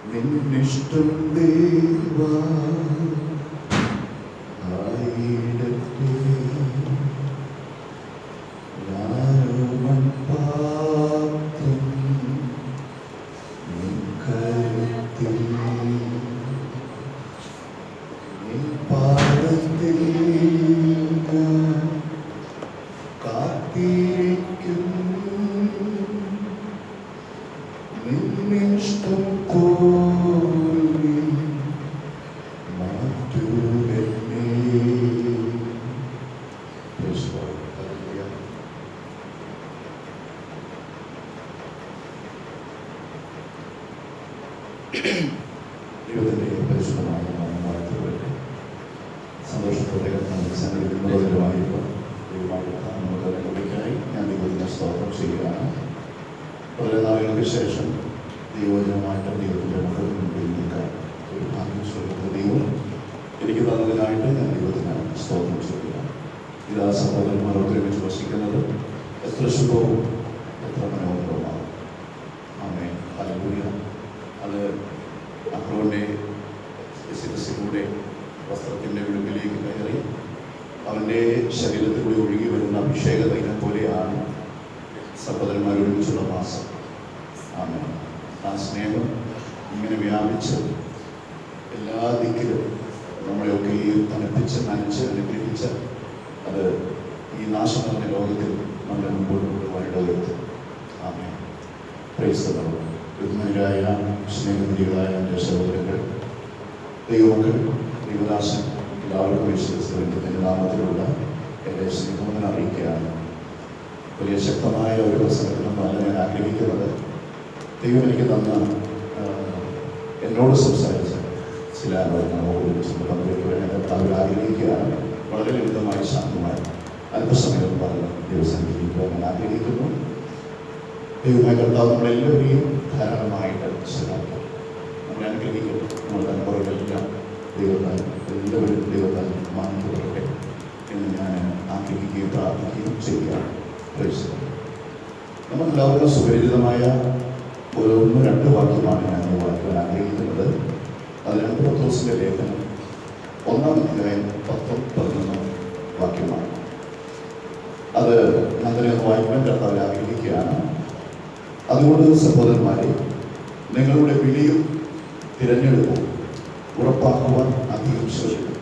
നിന്നിഷ്ടം ദേവാ ആയിടട്ടെ. ഞാനോമൻ പാത്രം നിൻ കരത്തിൽ, നിൻ പാദത്തിൽ ഞാൻ കാത്തിരിക്കും. നിന്നിഷ്ടം പോലെ മാറ്റുകെന്നെ. ദൈവത്തിൻ്റെ പരിശുദ്ധമായ നാമമായിട്ട് സന്തോഷത്തോടെ നമുക്ക് സംഘടിപ്പിക്കുന്നതിനുമായിട്ട് നമുക്ക് ലഭിക്കായി ഞാൻ ദൈവത്തിൻ്റെ സ്തോത്രം ചെയ്യുകയാണ്. വളരെ നാളുകൾക്ക് ശേഷം ദൈവജനമായിട്ട് ദൈവത്തിൻ്റെ മുഖത്ത് മുമ്പിൽ നിൽക്കാൻ ഒരു ഭാഗ്യം സ്വീകരിക്കുന്ന ദൈവം എനിക്ക് തന്നതിനായിട്ട് ഞാൻ ദൈവത്തിന് സ്തോത്രം ചെയ്യുകയാണ്. ഇതാ സഹോദരന്മാർ ഒരുമിച്ച് വസിക്കുന്നത് എത്ര ശുഭവും എത്ര മനോഹരവുമാണ്. ആമേൻ, ഹല്ലേലൂയ. അത് അഹ്റോന്റെ ശിരസിലൂടെ വസ്ത്രത്തിൻ്റെ വിളിമ്പിലേക്ക് കയറി അവൻ്റെ ശരീരത്തിലൂടെ ഒഴുകി വരുന്ന അഭിഷേക തൈലം പോലെയാണ് സഹോദരന്മാർ ഒരുമിച്ചുള്ള മാസം. ആമേൻ. ആ സ്നേഹം ഇങ്ങനെ വ്യാപിച്ച് എല്ലാ ദിക്കിലും നമ്മളെയൊക്കെ തണുപ്പിച്ച് നനച്ച് അനുഗ്രഹിച്ച് അത് ഈ നാശം നിറഞ്ഞ ലോകത്തിൽ നമ്മളെ മുമ്പോട്ട് കൊണ്ടുപോകാനിടവരുത്തും. ആമേൻ. Praise the lord. ബഹുമാന്യരായ സ്നേഹനിധികളായ എൻ്റെ സഹോദരങ്ങൾ, ദൈവമക്കൾ, ദൈവദാസൻ, എല്ലാവർക്കും വിശ്വസിച്ചതിൻ്റെ നാമത്തിലുള്ള എൻ്റെ സ്നേഹമെന്ന് അറിയിക്കുകയാണ്. വലിയ ശക്തമായ ഒരു പ്രസംഗത്തിനൊന്നല്ല ഞാൻ ആഗ്രഹിക്കുന്നത്. ദൈവം എനിക്ക് തന്ന എന്നോട് സംസാരിച്ച ചില പങ്കുവയ്ക്ക് വേണ്ടി അവർ ആഗ്രഹിക്കുകയാണ്. വളരെ ലളിതമായി ശാന്തമായി അല്പസമയം പറഞ്ഞ് ദൈവസന്നിധിയിലേക്ക് ഞാൻ ആഗ്രഹിക്കുന്നു. ദൈവമായ കർത്താവ് നമ്മളെല്ലാവരെയും ധാരാളമായിട്ട് സഹായിക്കും, നമ്മളെ അനുഗ്രഹിക്കും. നമ്മൾ തലമുറകളെല്ലാം ദൈവത്താൽ എല്ലാവരും ദൈവത്താൽ മാനിക്കപ്പെടട്ടെ എന്ന് ഞാൻ ആഗ്രഹിക്കുകയും പ്രാർത്ഥിക്കുകയും ചെയ്യുകയാണ്. നമ്മളെല്ലാവരും സുപരിചിതമായ ഒരു 1-2 വാക്യമാണ് ഞാൻ വായിക്കാൻ ആഗ്രഹിക്കുന്നത്. അത് 2 പത്രോസിൻ്റെ ലേഖനം 1-ാം അധ്യായം 10-11 വാക്യമാണ്. അത് അങ്ങനെ വായിക്കാൻ കർത്താവിൽ ആഗ്രഹിക്കുകയാണ്. അതുകൊണ്ട് സഹോദരന്മാരെ, നിങ്ങളുടെ വിളിയും തിരഞ്ഞെടുപ്പും ഉറപ്പാക്കുവാൻ അധികം ശ്രമിക്കും.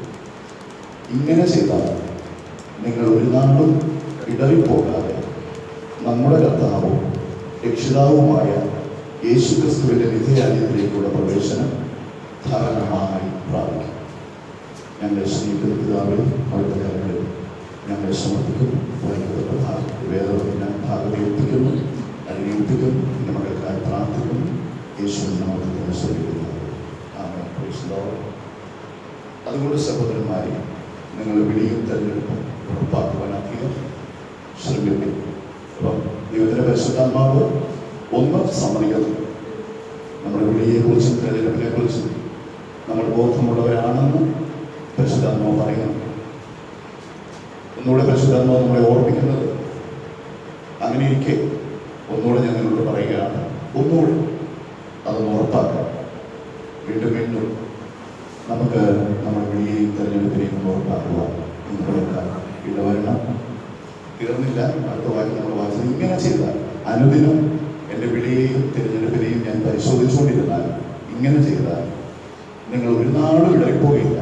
ഇങ്ങനെ ചെയ്താൽ നിങ്ങൾ ഒരു നാളും ഇടറിപ്പോകാതെ നമ്മുടെ കർത്താവും രക്ഷിതാവുമായ യേശുക്രിസ്തുവിൻ്റെ നിത്യരാജ്യത്തിലേക്കുള്ള പ്രവേശനം ധാരാളമായി പ്രാപിക്കും. ഞങ്ങളെ സ്നേഹിക്കുന്ന പിതാവിൽ അവിടുത്തെ കരങ്ങളിൽ ഞങ്ങളെ സമർപ്പിക്കുന്നു. വേദന ഭാഗവേൽപ്പിക്കുന്നു, അനുഗ്രഹിപ്പിക്കുന്നു. എൻ്റെ മകൾക്കായി പ്രാർത്ഥിക്കുന്നു. യേശുവിൻ നാമത്തിൽ ശ്രമിക്കുന്നു. ആമേൻ. Praise the lord. അതുകൊണ്ട് സഹോദരന്മാരെ, നിങ്ങൾ വിളിയും തെരഞ്ഞെടുപ്പും ഉറപ്പാക്കുവാൻ അധികം ശ്രമിക്കും. അപ്പം ദൈവത്തിൻ്റെ പരിശുദ്ധാത്മാവ് ഒന്ന് സമ്മതിക്കുന്നു. നമ്മുടെ വിളിയെക്കുറിച്ചും തെരഞ്ഞെടുപ്പിനെക്കുറിച്ചും നമ്മൾ ബോധമുള്ളവരാണെന്ന് പരിശുദ്ധാത്മാവ് പറയുന്നു. ഒന്നുകൂടെ പരിശുദ്ധാത്മാവ് നമ്മളെ ഓർമ്മിക്കുന്നത് അങ്ങനെ ഇരിക്കെ ഒന്നുകൂടെ ഞാൻ നിങ്ങളോട് പറയുകയാണ്. ഒന്നുകൂടെ അതൊന്ന് ഉറപ്പാക്കാം. വീണ്ടും വീണ്ടും നമുക്ക് നമ്മുടെ വിളിയെയും തെരഞ്ഞെടുപ്പിനെയും ഒന്ന് ഉറപ്പാക്കുവാൻ നിങ്ങളൊക്കെ ഇടവരണം. തീർന്നില്ല. അടുത്ത വാക്യം നമ്മൾ വായിച്ചത് ഇങ്ങനെ ചെയ്താൽ, അനുദിനം എൻ്റെ വിളിയെയും തിരഞ്ഞെടുപ്പിനെയും ഞാൻ പരിശോധിച്ചുകൊണ്ടിരുന്നാൽ, ഇങ്ങനെ ചെയ്താൽ നിങ്ങൾ ഒരു നാളും ഇടറിപ്പോകില്ല.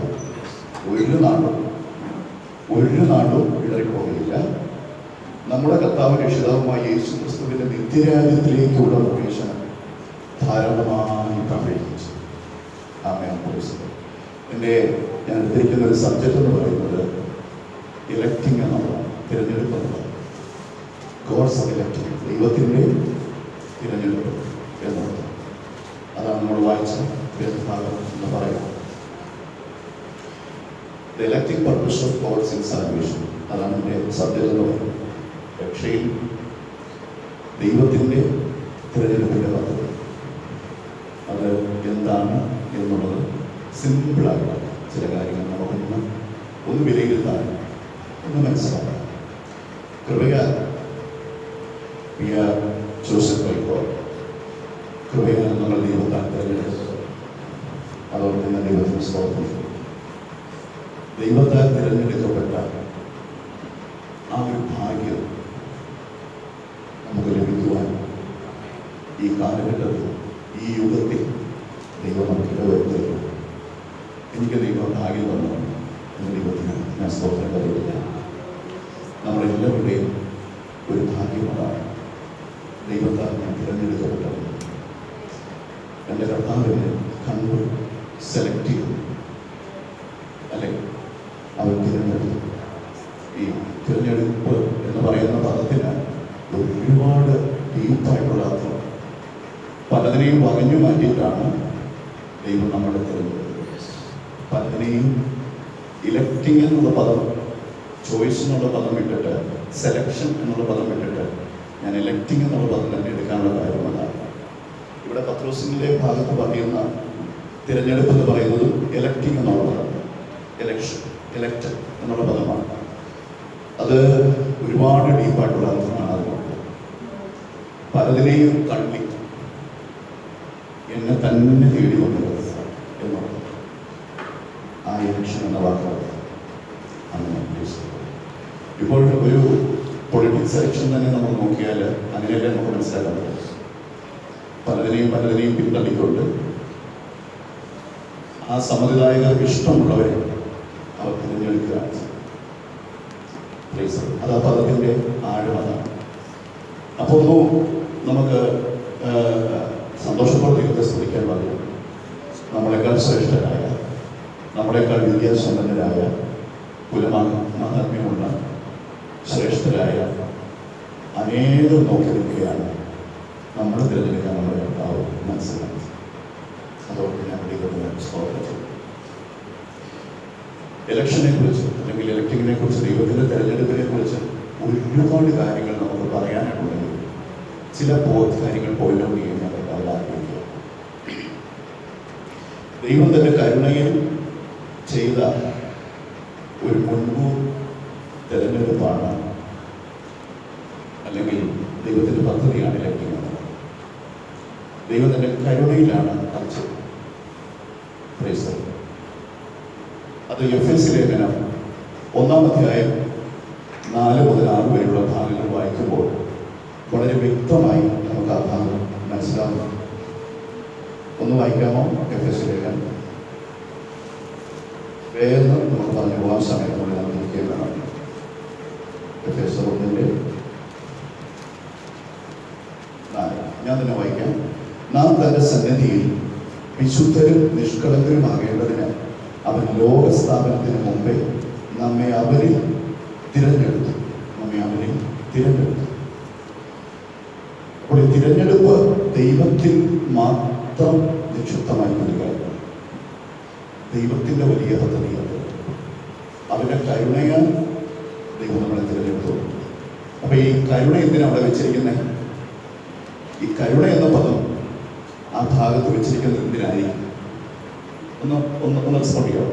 ഒരു നാളും ഇടറിപ്പോകില്ല. നമ്മുടെ കർത്താവ് രക്ഷിതാവുമായ യേശു ക്രിസ്തുവിൻ്റെ നിത്യരാജ്യത്തിലേക്കുള്ള പ്രവേശനം ധാരാളമായി പ്രവേശിച്ചു. ആമേൻ. ഞാൻ എടുത്തിരിക്കുന്ന ഒരു സബ്ജക്റ്റ് എന്ന് പറയുന്നത് ഇലക്റ്റിംഗ് എന്നുള്ളതാണ്, തിരഞ്ഞെടുപ്പ് എന്നുള്ളത്. ഗോഡ്സ് ഇലക്റ്റിംഗ്, ദൈവത്തിൻ്റെ തിരഞ്ഞെടുപ്പ് എന്നുള്ളത്. അതാണ് നമ്മൾ വായിച്ച വേദഭാഗം എന്ന് പറയുന്നത്. The electing purpose of God's in salvation, അതാണ് എൻ്റെ സബ്ജക്റ്റ് എന്ന് പറയുന്നത്. രക്ഷയിൽ ദൈവത്തിൻ്റെ തിരഞ്ഞെടുപ്പിൻ്റെ പദ്ധതി അത് എന്താണ് എന്നുള്ളത് സിമ്പിളായിട്ട് ചില കാര്യങ്ങൾ നമുക്കൊന്ന് വിലയിരുത്താൻ, ഒന്ന് മനസ്സിലാക്കാം. കൃപയാൽ we are chosen by God. കൃപയാൽ നമ്മൾ ദൈവത്താൽ തിരഞ്ഞെടുത്തത്. ദൈവത്തിന് സ്തോത്രം. ദൈവത്താൽ തിരഞ്ഞെടുക്കപ്പെട്ട ആ ഒരു ഭാഗ്യം നമുക്ക് ലഭിക്കുവാൻ ഈ കാലഘട്ടത്തിൽ, ഈ യുഗത്തിൽ ദൈവം നമുക്ക് ഇടവരുത്തില്ല. എനിക്ക് ദൈവം ഭാഗ്യം തന്നു എന്ന ദൈവത്തിന് ഞാൻ സ്തോത്രം കരുതില്ല. നമ്മളെല്ലാവരുടെയും ഒരു ഭാഗ്യമാണ് ദൈവത്താൽ ഞാൻ തിരഞ്ഞെടുക്കപ്പെട്ടത്. എൻ്റെ കർത്താവിനെ കണ്ടു, സെലക്ട് ചെയ്തു, അല്ലെങ്കിൽ അവൻ തിരഞ്ഞെടുത്തു. ഈ തിരഞ്ഞെടുപ്പ് എന്ന് പറയുന്ന പദത്തിന് ഒരുപാട് ഡീപ്പായിട്ടുള്ള അർത്ഥം. പലതിനെയും വകഞ്ഞു മാറ്റിയിട്ടാണ് ദൈവം നമ്മളെ തിരഞ്ഞെടുത്തത്. പലതിനെയും ഇലക്ടിങ് എന്നുള്ള പദം, ചോയ്സ് എന്നുള്ള പദം ഇട്ടിട്ട്, സെലക്ഷൻ എന്നുള്ള പദം ഇട്ടിട്ട് ഞാൻ ഇലക്ടിങ് എന്നുള്ള പദം തന്നെ എടുക്കാനുള്ള കാര്യം അതാണ്. ഇവിടെ പത്രോസിൻ്റെ ഭാഗത്ത് പറയുന്ന തിരഞ്ഞെടുപ്പ് എന്ന് പറയുന്നതും ഇലക്ടിങ് എന്നുള്ള പദം, ഇലക്ഷൻ, ഇലക്ട് എന്നുള്ള പദമാണ്. അത് ഒരുപാട് ഡീപ്പായിട്ടുള്ള അർത്ഥമാണ്. അതുകൊണ്ട് പലതിനെയും തള്ളി എന്നെ തന്നെ തേടി കൊണ്ടുവരുന്നത് എന്നുള്ളത് ആ ഇലക്ഷൻ എന്ന വാക്കാണ്. അങ്ങനെ ഇപ്പോൾ ഒരു പൊളിറ്റിക്സ് സെലക്ഷൻ തന്നെ നമ്മൾ നോക്കിയാൽ അങ്ങനെയല്ലേ നമുക്ക് മനസ്സിലാക്കാൻ പറ്റും. പലതിനെയും പിന്തള്ളിക്കൊണ്ട് ആ സമ്മതിദായകർക്ക് ഇഷ്ടമുള്ളവരെ അവർ തിരഞ്ഞെടുക്കുകയാണ്. അത് ആ പദത്തിൻ്റെ ആഴമതാണ്. അപ്പോൾ നമുക്ക് സന്തോഷത്തോടെ ദൈവത്തെ സ്തുതിക്കാൻ പറയും. നമ്മളെക്കാൾ ശ്രേഷ്ഠരായ, നമ്മളെക്കാൾ വിദ്യാസമ്പന്നരായ, കുലമാഹാത്മ്യമുള്ള ശ്രേഷ്ഠരായ അനേകം നോക്കി നിൽക്കുകയാണ് നമ്മൾ തിരഞ്ഞെടുക്കാൻ നമ്മുടെ കർത്താവ് മനസ്സിലാക്കി. അതുകൊണ്ട് ഞാൻ ദൈവത്തിന് സ്തോത്രം ചെയ്തു. ഇലക്ഷനെ കുറിച്ച് അല്ലെങ്കിൽ ഇലക്ടിങ്ങിനെ കുറിച്ച്, ദൈവത്തിൻ്റെ തിരഞ്ഞെടുപ്പിനെ കുറിച്ച് ഒരുപാട് കാര്യങ്ങൾ നമുക്ക് പറയാനായിട്ടുണ്ടെങ്കിൽ ചില കാര്യങ്ങൾ പോയിന്റ് ഔട്ട് ചെയ്യാൻ കർത്താവ് ആഗ്രഹിക്കുക. ദൈവം തൻ്റെ കരുണയിൽ ചെയ്ത ഒരു മുൻകൂർ തിരഞ്ഞെടുപ്പാണ്, അല്ലെങ്കിൽ ദൈവത്തിൻ്റെ പദ്ധതിയാണ് ഇലക്ടിങ് എന്നത്. ദൈവം തൻ്റെ കരുണയിലാണ് അത് ചെയ്തത്. അത് എഫെസ്യ ലേഖനം 1-ാം അധ്യായം 4 മുതൽ 6 വരെയുള്ള ഭാഗങ്ങൾ വായിക്കുമ്പോൾ വളരെ വ്യക്തമായി നമുക്ക് ആ ഭാഗം മനസ്സിലാവും. ഒന്ന് വായിക്കാമോ? എഫെസ്യ ലേഖനം വേഗം നമുക്ക് പറഞ്ഞു പോകാൻ സമയത്തോടെ നമുക്ക് നോക്കിയേക്കണം. എഫെസ്യർ 1-ന്റെ 4 ഞാൻ തന്നെ വായിക്കാം. നാം തന്റെ സന്നിധിയിൽ വിശുദ്ധരും നിഷ്കളങ്കരുമാകേണ്ടതിന് അവൻ ലോകസ്ഥാപനത്തിന് മുമ്പേ നമ്മെ അവരിൽ തിരഞ്ഞെടുത്തു. അപ്പോൾ ഈ തിരഞ്ഞെടുപ്പ് ദൈവത്തിൽ മാത്രം നിക്ഷിപ്തമായി നൽകുകയാണ്. ദൈവത്തിൻ്റെ വലിയ പദ്ധതിയാണ്. അവരുടെ കരുണയാൽ ദൈവം നമ്മളെ തിരഞ്ഞെടുത്തു. അപ്പൊ ഈ കരുണ എന്തിനാണ് അവിടെ വെച്ചിരിക്കുന്നത്? ഈ കരുണ എന്ന പദം ആ ഭാഗത്ത് വെച്ചിരിക്കുന്നത് എന്തിനായിരിക്കും? ഒന്ന് റെസ്പോണ്ട് ചെയ്യാം.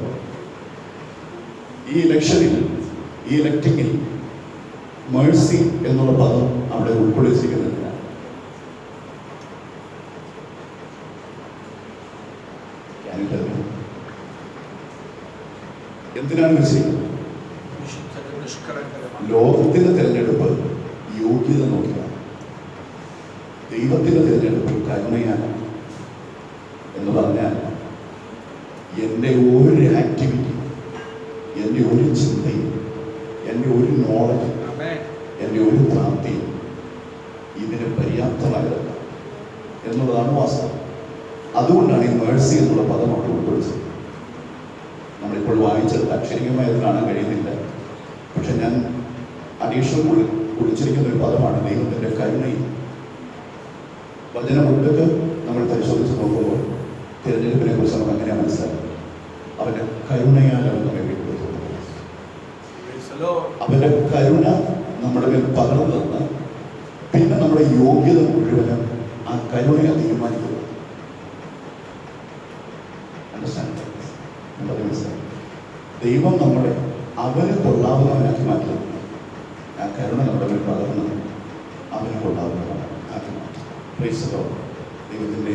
ഈ ഇലക്ഷനിൽ, ഈ ഇലക്ടിങ്ങിൽ മേഴ്സി എന്നുള്ള പദം അവിടെ ഉൾക്കൊള്ളിച്ചിരിക്കുന്നത് എന്തിനാണ് വെച്ചിരിക്കുന്നത്? ലോകത്തിന്റെ തിരഞ്ഞെടുപ്പ് യോഗ്യത നോക്കിയാണ്. ദൈവത്തിന്റെ തിരഞ്ഞെടുപ്പ് കരുണയാണ്. എന്ന് പറഞ്ഞാൽ എൻ്റെ ഒരു ആക്ടിവിറ്റി, എൻ്റെ ഒരു ചിന്തയും, എൻ്റെ ഒരു നോളജും, എൻ്റെ ഒരു പ്രാപ്തിയും ഇതിന് പര്യാപ്തമായതല്ല എന്നുള്ളതാണ് വാസ്തവം. അതുകൊണ്ടാണ് ഈ മേഴ്സി എന്നുള്ള പദം അവിടെ ഉൾക്കൊള്ളിച്ചത്. നമ്മളിപ്പോൾ വായിച്ചത് അക്ഷരികമായത് കാണാൻ കഴിയുന്നില്ല. പക്ഷെ ഞാൻ അഡീഷണൽ കുറിച്ചിരിക്കുന്ന ഒരു പദമാണ് ദൈവത്തിൻ്റെ കരുണയും. വചനം ഒട്ടുക്ക് നമ്മൾ പരിശോധിച്ച് നോക്കുമ്പോൾ തിരഞ്ഞെടുപ്പിനെ കുറിച്ച് നമുക്ക് അങ്ങനെയാണ് മനസ്സിലാക്കുന്നത്. അവൻ്റെ കരുണയാൽ അവൻ നമ്മെ വിട്ടുകൊടുത്തു. അവൻ്റെ കരുണ നമ്മുടെ മേൽ പകർന്നു തന്ന് പിന്നെ നമ്മുടെ യോഗ്യത മുഴുവനും ആ കരുണയെ തീരുമാനിക്കുന്നു. ദൈവം നമ്മളെ അവന് കൊള്ളാവുന്നവനാക്കി മാറ്റുന്നു. ആ കരുണ നമ്മുടെ മേൽ പകർന്ന് അവന് കൊള്ളാവുന്നവനാക്കി മാറ്റും. ദൈവത്തിൻ്റെ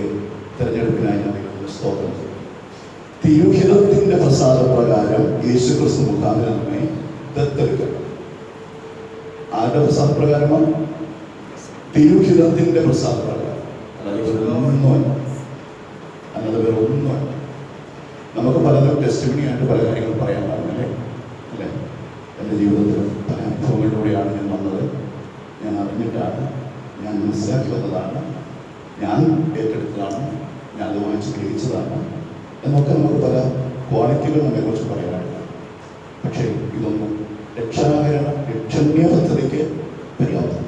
തിരഞ്ഞെടുപ്പിനായി ഞാൻ ദൈവത്തിന് സ്തോത്രം ചെയ്യും. തിരുഹിതത്തിന്റെ പ്രസാദപ്രകാരം യേശുക്രിസ്തു മുഖാന്തരം നമ്മെ ദത്തെടുക്കണം. ആരുടെ പ്രസാദപ്രകാരമാണ്? തിരുഹിതത്തിന്റെ പ്രസാദപ്രകാരം. അല്ലാതെ വേറെ ഒന്നുമല്ല. നമുക്ക് പലതും ടെസ്റ്റിമണിയായിട്ട് പല കാര്യങ്ങൾ പറയാൻ പാടില്ലേ അല്ലേ? എൻ്റെ ജീവിതത്തിൽ പല അനുഭവങ്ങളിലൂടെയാണ് ഞാൻ വന്നത്. ഞാൻ അറിഞ്ഞിട്ടാണ്, ഞാൻ മനസ്സിലാക്കി വന്നതാണ്, ഞാൻ ഏറ്റെടുത്തതാണ്, ഞാൻ അത് വാങ്ങിച്ച് ഗ്രഹിച്ചതാണ് എന്നൊക്കെ നമുക്ക് പല ക്വാളിറ്റികൾ നമ്മെക്കുറിച്ച് പറയാനായിട്ട്. പക്ഷേ ഇതൊന്നും രക്ഷണീയ പദ്ധതിക്ക് പര്യാപ്തമല്ല.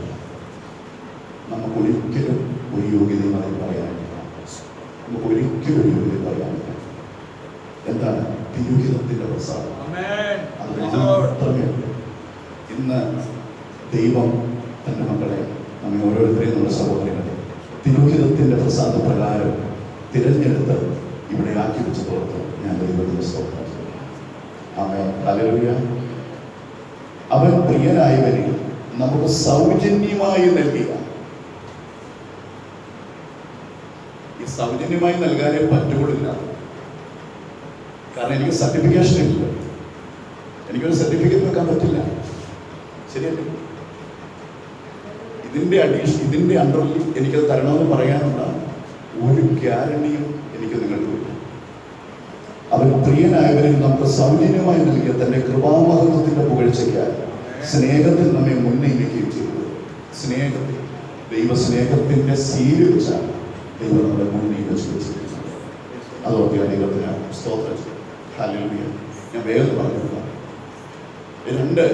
നമുക്കൊരിക്കലും ഒരു യോഗ്യതയും അതിൽ പറയാനായിട്ടില്ല. നമുക്കൊരിക്കലും ഒരു യോഗ്യത പറയാനില്ല. എന്താണ്? തിരുഹിതത്തിന്റെ പ്രസാദം. അത് മാത്രമേ ഇന്ന് ദൈവം തൻ്റെ മക്കളെ, നമ്മെ ഓരോരുത്തരെയും നമ്മുടെ സഹോദരങ്ങളെ തിരുഹിതത്തിന്റെ പ്രസാദ പ്രകാരം തിരഞ്ഞെടുത്ത് ഇവിടെ ആക്കി വെച്ചതോർത്ത് ഞാൻ ദൈവത്തിന്റെ സ്തോത്രം. ആമേൻ. ഹല്ലേലൂയ. അവൻ പ്രിയനായവനെ നമുക്ക് സൗജന്യമായി നൽകിയ, ഈ സൗജന്യമായി നൽകാനേ പറ്റുകൊള്ളില്ല. കാരണം എനിക്ക് സർട്ടിഫിക്കേഷൻ ഇല്ല. എനിക്കൊരു സർട്ടിഫിക്കറ്റ് വെക്കാൻ പറ്റില്ല. ശരിയല്ലേ? ഇതിന്റെ അണ്ടറിൽ എനിക്കത് തരണമെന്ന് പറയാനുള്ള ഒരു ഗ്യാരണ്ടിയും എനിക്ക് നിങ്ങൾക്ക് ഇല്ല. അവൻ പ്രിയനായവരിൽ നമുക്ക് സൗജന്യമായി നൽകിയ തന്റെ കൃപാമഹത്വത്തിന്റെ പുകഴ്ചയ്ക്കായി സ്നേഹത്തിൽ നമ്മെ മുന്നേറിക്കുകയും ചെയ്തു. സ്നേഹത്തിൽ, ദൈവസ്നേഹത്തിന്റെ സീല് വെച്ചാണ് ദൈവം നമ്മളെ മുന്നേ വെച്ചിരിക്കുന്നത്. അതോടെ ദൈവത്തിന് സ്തോത്രം. ഹല്ലേലൂയ. ഞാൻ വേഗം പറഞ്ഞില്ല. 2,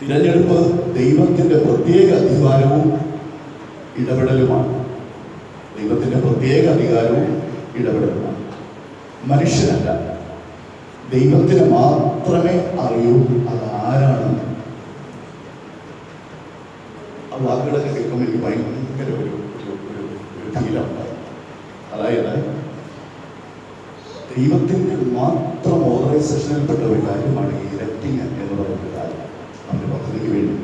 തിരഞ്ഞെടുപ്പ് ദൈവത്തിന്റെ പ്രത്യേക അധികാരവും ഇടപെടലുമാണ്. ദൈവത്തിന്റെ പ്രത്യേക അധികാരവും ഇടപെടലുമാണ്. മനുഷ്യനല്ല, ദൈവത്തിന് മാത്രമേ അറിയൂ അത് ആരാണെന്ന്. ആ വാക്കുകളൊക്കെ കേൾക്കുമ്പോൾ എനിക്ക് ഭയങ്കര ഒരു ഫീലുണ്ടായി. അതായത് ദൈവത്തിൻ്റെ മാത്രം ഓതറൈസേഷനിൽപ്പെട്ട ഒരു കാര്യമാണ് ഈ ഇലക്റ്റിംഗ് എന്ന് പറയുന്ന കാര്യം. അവൻ്റെ പദ്ധതിക്ക് വേണ്ടി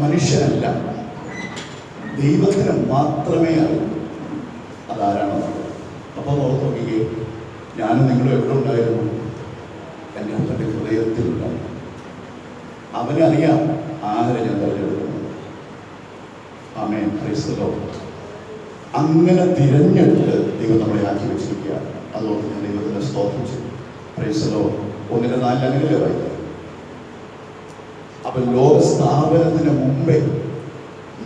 മനുഷ്യനല്ല, ദൈവത്തിന് മാത്രമേ അറിയൂ അതാരാണെന്ന്. അപ്പോൾ ഓർത്ത് നോക്കിക്കേ, ഞാനും നിങ്ങളും എവിടെ ഉണ്ടായിരുന്നു? എൻ്റെ അപ്പൻ്റെ ഹൃദയത്തിലുണ്ടായിരുന്നു. അവനറിയാം ആരെ ഞാൻ തിരഞ്ഞെടുക്കുന്നത്. ആമേൻ. Praise the lord. അങ്ങനെ തിരഞ്ഞെടുത്ത് ദൈവം നമ്മളെ ആക്കി വെച്ചിരിക്കുകയാണ്. അതുകൊണ്ട് ഞാൻ ദൈവത്തിന് സ്തോത്രം ചെയ്യും. Price the Lord. 1:4 അങ്ങനെയല്ലേ വായിക്കുക? അപ്പം ലോക സ്ഥാപനത്തിന് മുമ്പേ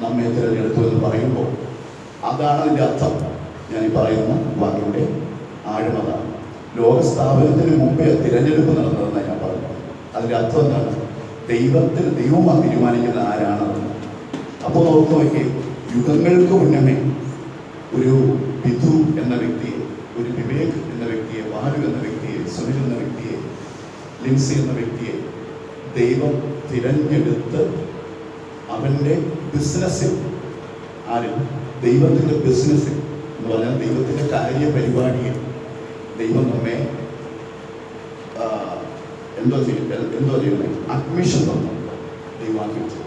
നമ്മെ തിരഞ്ഞെടുത്തു എന്ന് പറയുമ്പോൾ അതാണ് അതിൻ്റെ അർത്ഥം. ഞാൻ ഈ പറയുന്ന വാക്കിൻ്റെ ആഴമതാണ്. ലോക സ്ഥാപനത്തിന് മുമ്പേ തിരഞ്ഞെടുപ്പ് നടന്നതെന്നാണ് ഞാൻ പറഞ്ഞത്. അതിൻ്റെ അർത്ഥം എന്താണ്? ദൈവമാണ് തീരുമാനിക്കുന്നത് ആരാണെന്ന്. അപ്പോൾ ഓർത്ത് നോക്കി, യുഗങ്ങൾക്ക് മുന്നമേ ഒരു വിധു എന്ന വ്യക്തിയെ, ഒരു വിവേക് എന്ന വ്യക്തിയെ, ബാലു എന്ന വ്യക്തിയെ, സുനിൽ എന്ന വ്യക്തിയെ, ലിൻസി എന്ന വ്യക്തിയെ ദൈവം തിരഞ്ഞെടുത്ത് അവൻ്റെ ബിസിനസ്സിൽ, ആരിൽ? ദൈവത്തിൻ്റെ ബിസിനസ്സിൽ എന്ന് പറഞ്ഞാൽ ദൈവത്തിൻ്റെ കാര്യപരിപാടിയിൽ ദൈവം നമ്മെ എന്തോ ചെയ്യുന്നത്? അഡ്മിഷൻ തന്നു ദൈവം ആക്കി വെച്ചത്.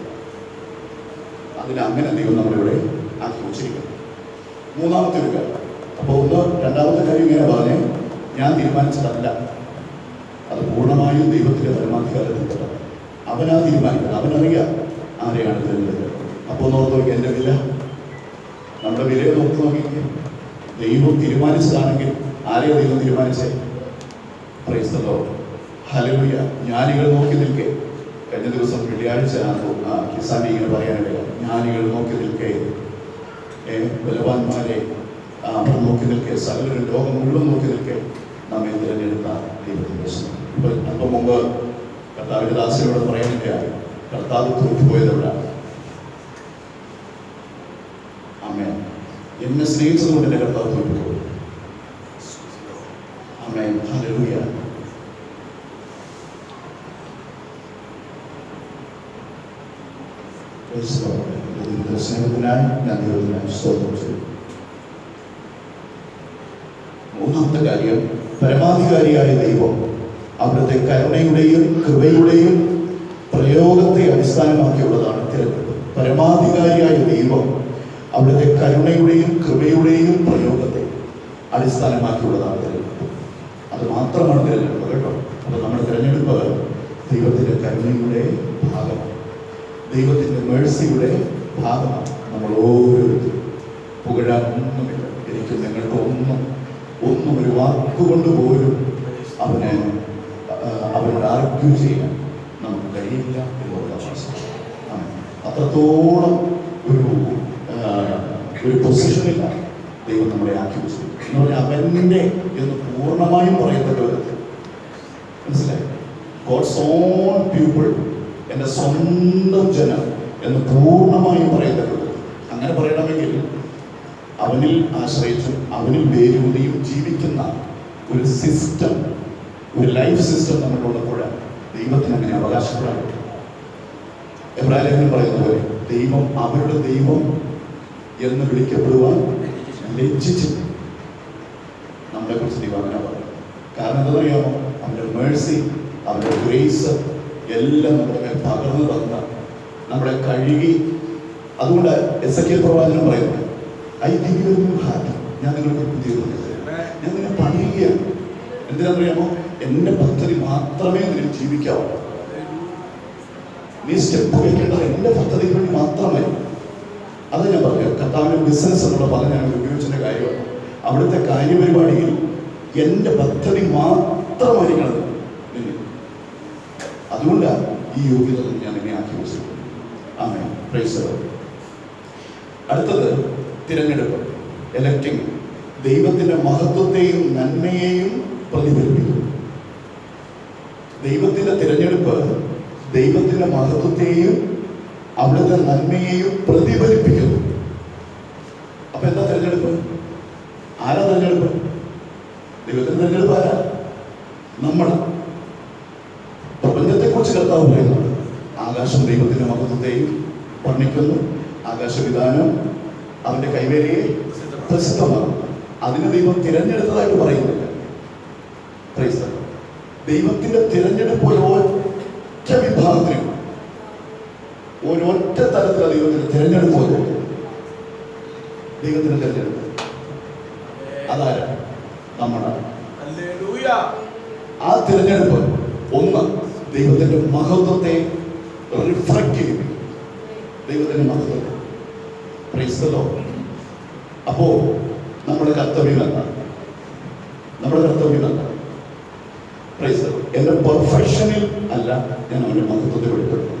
അങ്ങനെ ദൈവം നമ്മളിവിടെ ആക്കി വെച്ചിരിക്കുന്നു. മൂന്നാമത്തെ ഒരു കാര്യം. അപ്പോൾ രണ്ടാമത്തെ കാര്യം ഇങ്ങനെ പറഞ്ഞേ, ഞാൻ തീരുമാനിച്ചതല്ല, അത് പൂർണ്ണമായും ദൈവത്തിൻ്റെ പരമാധികാരത്തിൽപ്പെട്ടത്. അവനാ തീരുമാനിക്കുന്നത്. അവനറിയാം ആരെയാണ് തിരഞ്ഞെടുക്കുന്നത്. അപ്പോൾ നോക്കി നോക്കി എൻ്റെ വില, നമ്മുടെ വിലയെ നോക്കി നോക്കിക്കേ. ദൈവം തീരുമാനിച്ചതാണെങ്കിൽ ആരെയാണ് ദൈവം തീരുമാനിച്ചേ? Praise the lord. ഹല്ലേലൂയ. ജ്ഞാനികൾ നോക്കി നിൽക്കേ. കഴിഞ്ഞ ദിവസം വെള്ളിയാഴ്ച കിസാനി ഇങ്ങനെ പറയാനിടയാണ്. ജ്ഞാനികൾ നോക്കി നിൽക്കേ, ബലവാന്മാരെ അവർ നോക്കി നിൽക്കേ, സകലരും ലോകം മുഴുവൻ നോക്കി നിൽക്കേ, നമ്മെ തിരഞ്ഞെടുത്ത ദൈവത്തിൻ്റെ സ്നേഹം. ഇപ്പോൾ അല്പം മുമ്പ് കർത്താവിൻ്റെ ദാസനോട് പറയാനിടയാണ്, കർത്താവ് തോറ്റുപോയതെവിടാണ്? ആമേൻ. എന്നെ സ്നേഹിച്ചതുകൊണ്ട് എൻ്റെ കർത്താവ് തോറ്റുപോയി. ആമേൻ. ഹല്ലേലൂയ. സ്നേഹത്തിനായി ഞാൻ ദൈവത്തിനായി സ്തോത്രം ചെയ്യും. മൂന്നാമത്തെ കാര്യം, പരമാധികാരിയായ ദൈവം അവിടുത്തെ കരുണയുടെയും കൃപയുടെയും പ്രയോഗത്തെ അടിസ്ഥാനമാക്കിയുള്ളതാണ് തിരഞ്ഞെടുപ്പ്. പരമാധികാരിയായ ദൈവം അവിടുത്തെ കരുണയുടെയും കൃപയുടെയും പ്രയോഗത്തെ അടിസ്ഥാനമാക്കിയുള്ളതാണ് തിരഞ്ഞെടുപ്പ്. അത് മാത്രമാണ് തിരഞ്ഞെടുപ്പ് കേട്ടോ. അപ്പോൾ നമ്മുടെ തിരഞ്ഞെടുപ്പ് ദൈവത്തിൻ്റെ കരുണയുടെ ഭാഗമാണ്, ദൈവത്തിൻ്റെ മേഴ്സിയുടെ ഭാഗമാണ്. നമ്മൾ ഓരോരുത്തരും പുകഴാൻ ഒന്നുമില്ല. എനിക്ക് നിങ്ങൾക്ക് ഒന്നും ഒരു വാക്കുകൊണ്ട് പോലും അവനോട് ആർഗ്യൂ ചെയ്യാൻ നമുക്ക് കഴിയില്ല എന്നുള്ള വാസ്തവം. അത്രത്തോളം ഒരു പൊസിഷനിലാണ് ദൈവം നമ്മളെ ആക്കി വെച്ചത് എന്ന് പറഞ്ഞാൽ അവൻ്റെ എന്ന് പൂർണ്ണമായും പറയത്തക്ക വിധത്തിൽ. മനസ്സിലായി? ഗോഡ്സ് ഓൺ പീപ്പിൾ, എൻ്റെ സ്വന്തം ജനം എന്ന് പൂർണ്ണമായും പറയത്തക്ക വിധത്തിൽ. അങ്ങനെ പറയണമെങ്കിൽ അവനിൽ ആശ്രയിച്ചും അവനിൽ വേരൂന്നിയും ജീവിക്കുന്ന ഒരു സിസ്റ്റം, ഒരു ലൈഫ് സിസ്റ്റം നമ്മളുള്ളപ്പോഴാണ് ദൈവത്തിന് അങ്ങനെ അവകാശപ്പെടാൻ പറ്റും. എബ്രായലേഖനം പറയുന്ന പോലെ ദൈവം അവരുടെ ദൈവം എന്ന് വിളിക്കപ്പെടുവാൻ ലജ്ജിച്ചില്ല. നമ്മളെ കുറിച്ച് ദൈവം അങ്ങനെ പറയും. കാരണം എന്താ അറിയാമോ? അവൻ്റെ മേഴ്സി, അവൻ്റെ ഗ്രേസ് എല്ലാം നമ്മുടെ മേൽ പകർന്നു തന്ന, നമ്മളെ കഴുകി. അതുകൊണ്ട് എസെക്കിയേൽ പ്രവാചകൻ പറയുന്നത്, I give you A new heart, ഞാൻ നിങ്ങൾക്ക് പുതിയ ഞാൻ നിന്നെ പണിയുകയാണ്. എന്തിനാണെന്നറിയാമോ? എൻ്റെ പദ്ധതി മാത്രമേ നിന്നിൽ ജീവിക്കാവൂ. നീ സ്റ്റെപ്പ് വയ്ക്കേണ്ടത് എൻ്റെ പദ്ധതിക്ക് വേണ്ടി മാത്രമേ. അത് ഞാൻ പറഞ്ഞു, കർത്താവിൻ്റെ ബിസിനസ് എന്നുള്ള പദം ഞാൻ ഉപയോഗിച്ചതിൻ്റെ കാര്യമാണ്. അവിടുത്തെ കാര്യപരിപാടിയിൽ എൻ്റെ പദ്ധതി മാത്രമായിരിക്കണം നിന്നിൽ. അതുകൊണ്ടാണ് ഈ യോഗ്യത ഞാൻ എന്നെ ആക്കി വെച്ചത്. ആമേൻ, പ്രൈസ് ദി ലോർഡ്. അടുത്തത് തിരഞ്ഞെടുപ്പ്, എലക്ടിങ്. ദൈവത്തിൻ്റെ മഹത്വത്തെയും നന്മയെയും പ്രതിഫലിപ്പിക്കുന്നു. ദൈവത്തിൻ്റെ തിരഞ്ഞെടുപ്പ് ദൈവത്തിൻ്റെ മഹത്വത്തെയും അവിടുത്തെ നന്മയെയും പ്രതിഫലിപ്പിക്കുന്നു. അപ്പൊ എന്താ തിരഞ്ഞെടുപ്പ്? ആരാ തിരഞ്ഞെടുപ്പ്? ദൈവത്തിന്റെ തിരഞ്ഞെടുപ്പ് ആരാ? നമ്മൾ. പ്രപഞ്ചത്തെക്കുറിച്ച് കർത്താവ് പറയുന്നുണ്ട്. ആകാശം ദൈവത്തിന്റെ മഹത്വത്തെയും വർണ്ണിക്കുന്നു, ആകാശവിധാനം അവന്റെ കൈവേലിയെ പ്രസിദ്ധമാകുന്നു. അതിനെ ദൈവം തിരഞ്ഞെടുത്തതായിട്ട് പറയുന്നില്ല. ദൈവത്തിന്റെ തിരഞ്ഞെടുപ്പ് ഒരൊറ്റ വിഭാഗത്തിനും ഒരൊറ്റ തരത്തിലുള്ള ദൈവത്തിന്റെ തിരഞ്ഞെടുപ്പ്. ദൈവത്തിന്റെ തിരഞ്ഞെടുപ്പ് അതാരാ? നമ്മളാണ്. ആ തിരഞ്ഞെടുപ്പ് ഒന്ന് ദൈവത്തിന്റെ മഹത്വത്തെ റിഫ്ലക്ട് ചെയ്യും. ദൈവത്തിന്റെ മഹത്വത്തെ. Price the Lord. അപ്പോ നമ്മുടെ കർത്തവ്യം എന്താണ്? നമ്മുടെ കർത്തവ്യം എന്താണ്? Price the Lord. എന്റെ പെർഫെക്ഷനിൽ അല്ല ഞാൻ അവന്റെ മഹത്വത്തെ വെളിപ്പെടുത്തുന്നത്.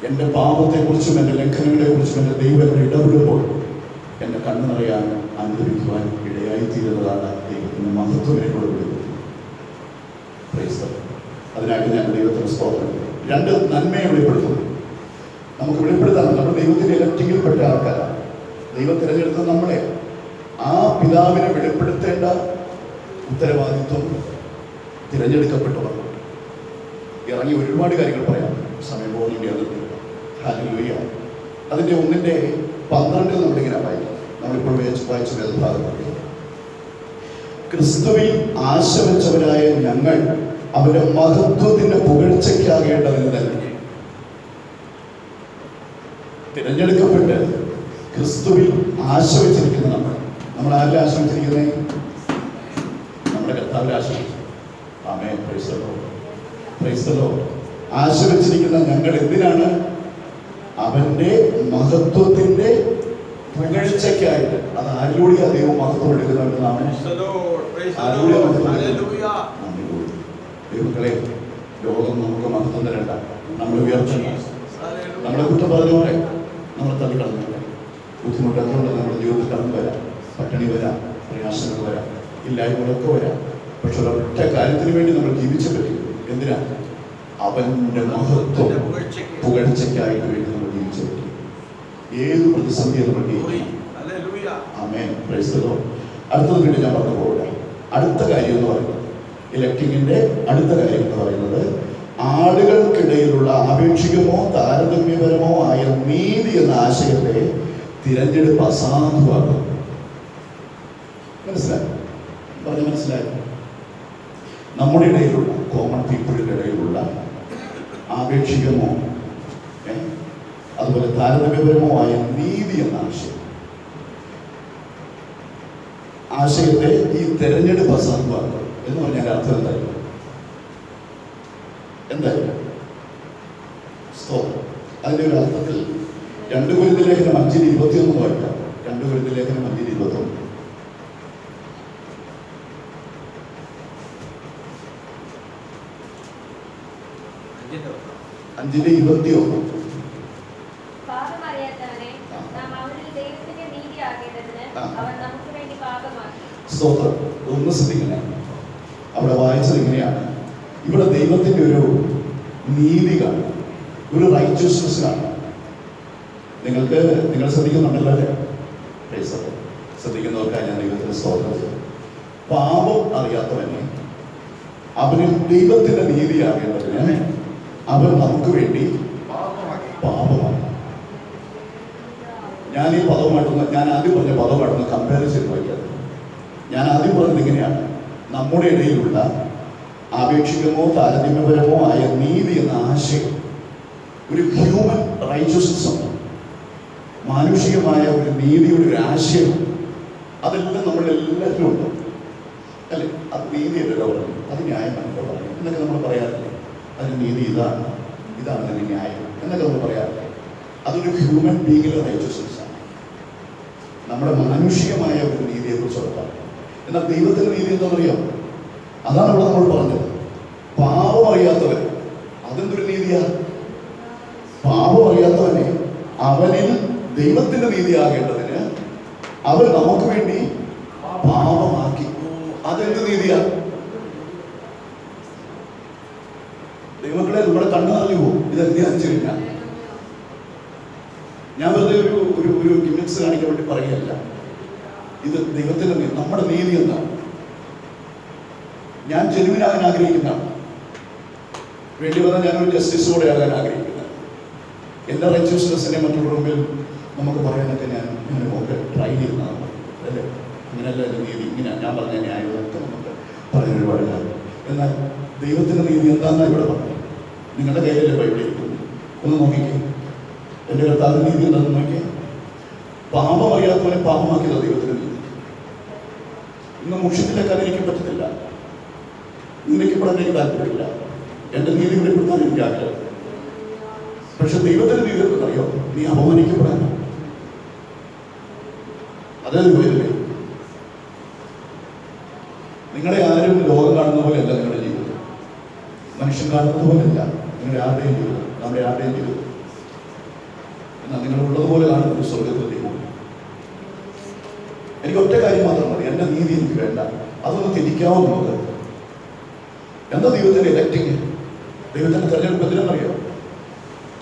എൻ്റെ പാപത്തെക്കുറിച്ചും എൻ്റെ ലംഘനങ്ങളെക്കുറിച്ചും എൻ്റെ ദൈവം ഇടപെടുമ്പോൾ എൻ്റെ കണ്ണു നിറയാൻ അനുഭവിക്കുവാൻ ഇടയായിത്തീരുന്നതാണ് ദൈവത്തിൻ്റെ മഹത്വം എന്നോട് വെളിപ്പെടുത്തുന്നത്. അതിനായിട്ട് ഞാൻ ദൈവത്തിന് സ്തോത്രം. രണ്ട്, നന്മയെ വെളിപ്പെടുത്തുന്നു. നമുക്ക് വെളിപ്പെടുത്താൻ നമ്മൾ ദൈവത്തിൻ്റെ ഇലക്റ്റിങ്ങിൽപ്പെട്ട ആൾക്കാരാണ്. ദൈവം തിരഞ്ഞെടുത്തത് നമ്മളെ. ആ പിതാവിനെ വെളിപ്പെടുത്തേണ്ട ഉത്തരവാദിത്വം തിരഞ്ഞെടുക്കപ്പെട്ടവർ. ഇറങ്ങി ഒരുപാട് കാര്യങ്ങൾ പറയാം, സമയം പോകുന്നുണ്ട്. ഹല്ലേലൂയ. അതിൻ്റെ 1:12 നമ്മളിങ്ങനെ വായിക്കും. നമ്മളിപ്പോൾ വായിച്ച വേദഭാഗത്ത്, ക്രിസ്തുവിൽ ആശ വെച്ചവരായ ഞങ്ങൾ അവന്റെ മഹത്വത്തിന്റെ പുകഴ്ചയ്ക്കാകേണ്ടതിന് തന്നെ. തിരഞ്ഞെടുക്കപ്പെട്ട് ക്രിസ്തുവിൽ ആശ വെച്ചിരിക്കുന്ന നമ്മൾ ആരുടെ ആശ വെച്ചിരിക്കുന്നത്? നമ്മുടെ കർത്താവിൽ ആശ വെച്ചു. ആമേൻ, praise the lord, praise the lord. ആശ വെച്ചിരിക്കുന്ന ഞങ്ങൾ എന്തിനാണ്? അവന്റെ മഹത്വത്തിന്റെ പുകഴ്ചയ്ക്കായിട്ട്. അത് ആരിലൂടെയാ ദൈവം മഹത്വം എടുക്കുന്നവരെന്നാണ്. ദൈവങ്ങളെ, ലോകം നമുക്ക് മഹത്വം തരണ്ട, നമ്മൾ ഉയർത്തണ്ട. നമ്മളെ കുറ്റം പറഞ്ഞ പോലെ നമ്മൾ തള്ളിക്കളഞ്ഞ ബുദ്ധിമുട്ടുകളുണ്ട്. നമ്മുടെ ജീവിതത്തിൽ കടന്നു വരാം, പട്ടിണി വരാം, പ്രയാസങ്ങൾ വരാം, ഇല്ലായ്മകളൊക്കെ വരാം. പക്ഷെ ഒരൊറ്റ കാര്യത്തിന് വേണ്ടി നമ്മൾ ജീവിച്ചു പറ്റും. എന്തിനാ? അവന്റെ മഹത്വം പുകഴ്ചയ്ക്കായിട്ട് വേണ്ടി നമ്മൾ ജീവിച്ചു പറ്റും. ഏത് പ്രതിസന്ധിയും നമ്മൾ ജയിക്കണം. ആമേൻ, പ്രൈസ് ദി ലോർഡ്. അടുത്തത് വീണ്ടും ഞാൻ പറഞ്ഞു പോകട്ടെ. അടുത്ത കാര്യം എന്ന് പറയുന്നത്, ഇലക്ടിങ്ങിന്റെ അടുത്ത കാര്യം എന്ന് പറയുന്നത്, ആളുകൾക്കിടയിലുള്ള ആപേക്ഷികമോ താരതമ്യപരമോ ആയ നീതി എന്ന ആശയത്തെ തിരഞ്ഞെടുപ്പ് അസാധുവാകും. മനസ്സിലായി? പറഞ്ഞ് മനസ്സിലായി? നമ്മുടെ ഇടയിലുള്ള കോമൺ പീപ്പിളിന്റെ ഇടയിലുള്ള ആപേക്ഷികമോ അതുപോലെ താരതമ്യപരമോ ആയ നീതി എന്ന ആശയം ആശയത്തെ ഈ തെരഞ്ഞെടുപ്പ് അസാധ്യമാക്കുക എന്ന് പറഞ്ഞാൽ അർത്ഥം എന്തായാലും അതിൻ്റെ ഒരു അർത്ഥത്തിൽ 2 കൊരിന്ത്യർ ലേഖനം 5:21 വായിക്കാം. 2 കൊരിന്ത്യർ ലേഖനം 5:21. സ്തോത്രം. ഒന്ന് ശ്രദ്ധിക്കണേ, അവിടെ വായിച്ചത് ഇങ്ങനെയാണ്. ഇവിടെ ദൈവത്തിൻ്റെ ഒരു നീതി കാണും, ഒരു റൈറ്റ്യസ്നെസ് കാണും. നിങ്ങൾ ശ്രദ്ധിക്കുന്നുണ്ടല്ലോ അല്ലേ? ശ്രദ്ധിക്കുന്നവർക്കായി ഞാൻ ദൈവത്തിന് സ്തോത്രം. പാപം അറിയാത്തവനെ അവന് ദൈവത്തിന്റെ നീതി അറിയേണ്ടതിന് അവൻ നമുക്ക് വേണ്ടി പാപമാണ്. ഞാൻ ആദ്യം പറഞ്ഞ പദമായിട്ടൊന്ന് കമ്പയർ ചെയ്ത് നോക്കിയത്. ഞാൻ ആദ്യം പറഞ്ഞത് ഇങ്ങനെയാണ്: നമ്മുടെ ഇടയിലുള്ള ആപേക്ഷികമോ താരതമ്യപരമോ ആയ നീതി എന്ന ആശയം, ഒരു ഹ്യൂമൻ റൈറ്റ്യസ്നെസ് ഉണ്ട്, മാനുഷികമായ ഒരു നീതിയുടെ ഒരു ആശയം, അതെല്ലാം നമ്മളെല്ലാവരും ഉണ്ട് അല്ലേ? അത് നീതിയല്ലല്ലോ പറഞ്ഞു, അത് ന്യായമാണല്ലോ പറഞ്ഞു എന്നൊക്കെ നമ്മൾ പറയാറില്ലേ? അതിന് നീതി ഇതാണ് അതിന് ന്യായം എന്നൊക്കെ നമ്മൾ പറയാറില്ലേ? അതൊരു ഹ്യൂമൻ ബീങ്ങിലെ റൈറ്റ്യസ്നെസ് ആണ്, നമ്മുടെ മാനുഷികമായ ഒരു നീതിയെക്കുറിച്ച് ഉറപ്പാണ്. എന്നാൽ ദൈവത്തിൻ്റെ നീതി എന്താണെന്നറിയാം? അതാണ് ഇവിടെ നമ്മൾ പറഞ്ഞത്. പാപം അറിയാത്തവൻ, അതെന്തൊരു നീതിയാണ്? പാപം അറിയാത്തവനെ അവനിൽ ദൈവത്തിന്റെ നീതിയാകേണ്ടതിന് അവൻ നമുക്ക് വേണ്ടി പാപമാക്കി. അതെന്ത് നീതിയാ? ദൈവങ്ങളെ നമ്മുടെ കണ്ണു നിറഞ്ഞു പോകും ഇതെന്ത് അനുസരിച്ച. ഞാൻ വെറുതെ ഒരു ഗിമിക്സ് കാണിക്കാൻ വേണ്ടി പറയുകയല്ല. ഇത് ദൈവത്തിന്റെ നീതി. നമ്മുടെ നീതി എന്താണ്? ഞാൻ ജെനുവിനാകാൻ ആഗ്രഹിക്കുന്നതാണ്. വേണ്ടി വന്നാൽ ഞാനൊരു ജസ്റ്റിസോടെ ആകാൻ ആഗ്രഹിക്കുന്നത്. എൻ്റെ റൈറ്റ്യസ്നെസ്സിനെ മറ്റുള്ള മുമ്പിൽ നമുക്ക് പറയാനൊക്കെ ഞാനൊക്കെ ട്രൈ ചെയ്യുന്നതാണ് അല്ലേ? അങ്ങനെയല്ല എൻ്റെ നീതി, ഇങ്ങനെ ഞാൻ പറഞ്ഞ ന്യായമൊക്കെ നമുക്ക് പറയാൻ ഒരുപാട് കാര്യം. എന്നാൽ ദൈവത്തിൻ്റെ നീതി എന്താണെന്നാണ് ഇവിടെ പറഞ്ഞത്. നിങ്ങളുടെ കയ്യിലല്ലേ ബൈബിൾ ഇരിക്കുന്നു? ഒന്ന് നോക്കിക്കേ. എൻ്റെ കർത്താവിൻ്റെ നീതി എന്താണെന്ന് നോക്കിയേ. പാപം അറിയാത്തവനെ പാപമാക്കിയതാണ് ദൈവത്തിൻ്റെ നീതി. ഇന്ന് മുഷിച്ചിലേക്കാൻ എനിക്ക് പറ്റത്തില്ല, നിനക്കിപ്പെടാൻ എനിക്ക് താല്പര്യമില്ല, എൻ്റെ നീതി വെളിപ്പെടുത്താൻ എനിക്ക് ആഗ്രഹം. പക്ഷെ ദൈവത്തിന്റെ നീതി അറിയോ? നീ അപമാനിക്കപ്പെടാനോ? അതേ പോയല്ലേ? നിങ്ങളെ ആരും ലോകം കാണുന്ന പോലെയല്ല നിങ്ങളുടെ ജീവിതം, മനുഷ്യൻ കാണുന്നത് പോലെയല്ല നിങ്ങളുടെ ആരുടെയും ജീവിതം, നമ്മുടെ ആരുടെയും ജീവിതം. എന്നാൽ നിങ്ങളുള്ളതുപോലെ കാണുന്ന ഒരു സ്വർഗത്തിൽ ദൈവം. എനിക്ക് ഒറ്റ കാര്യം മാത്രം മതി, എൻ്റെ നീതി എനിക്ക് വേണ്ട. അതൊന്ന് തിരിക്കാവോ നമുക്ക്? എന്താ ദൈവത്തിന്റെ ഇലക്റ്റിങ്, ദൈവത്തിന്റെ തെരഞ്ഞെടുപ്പ് എന്തിനെന്നറിയോ?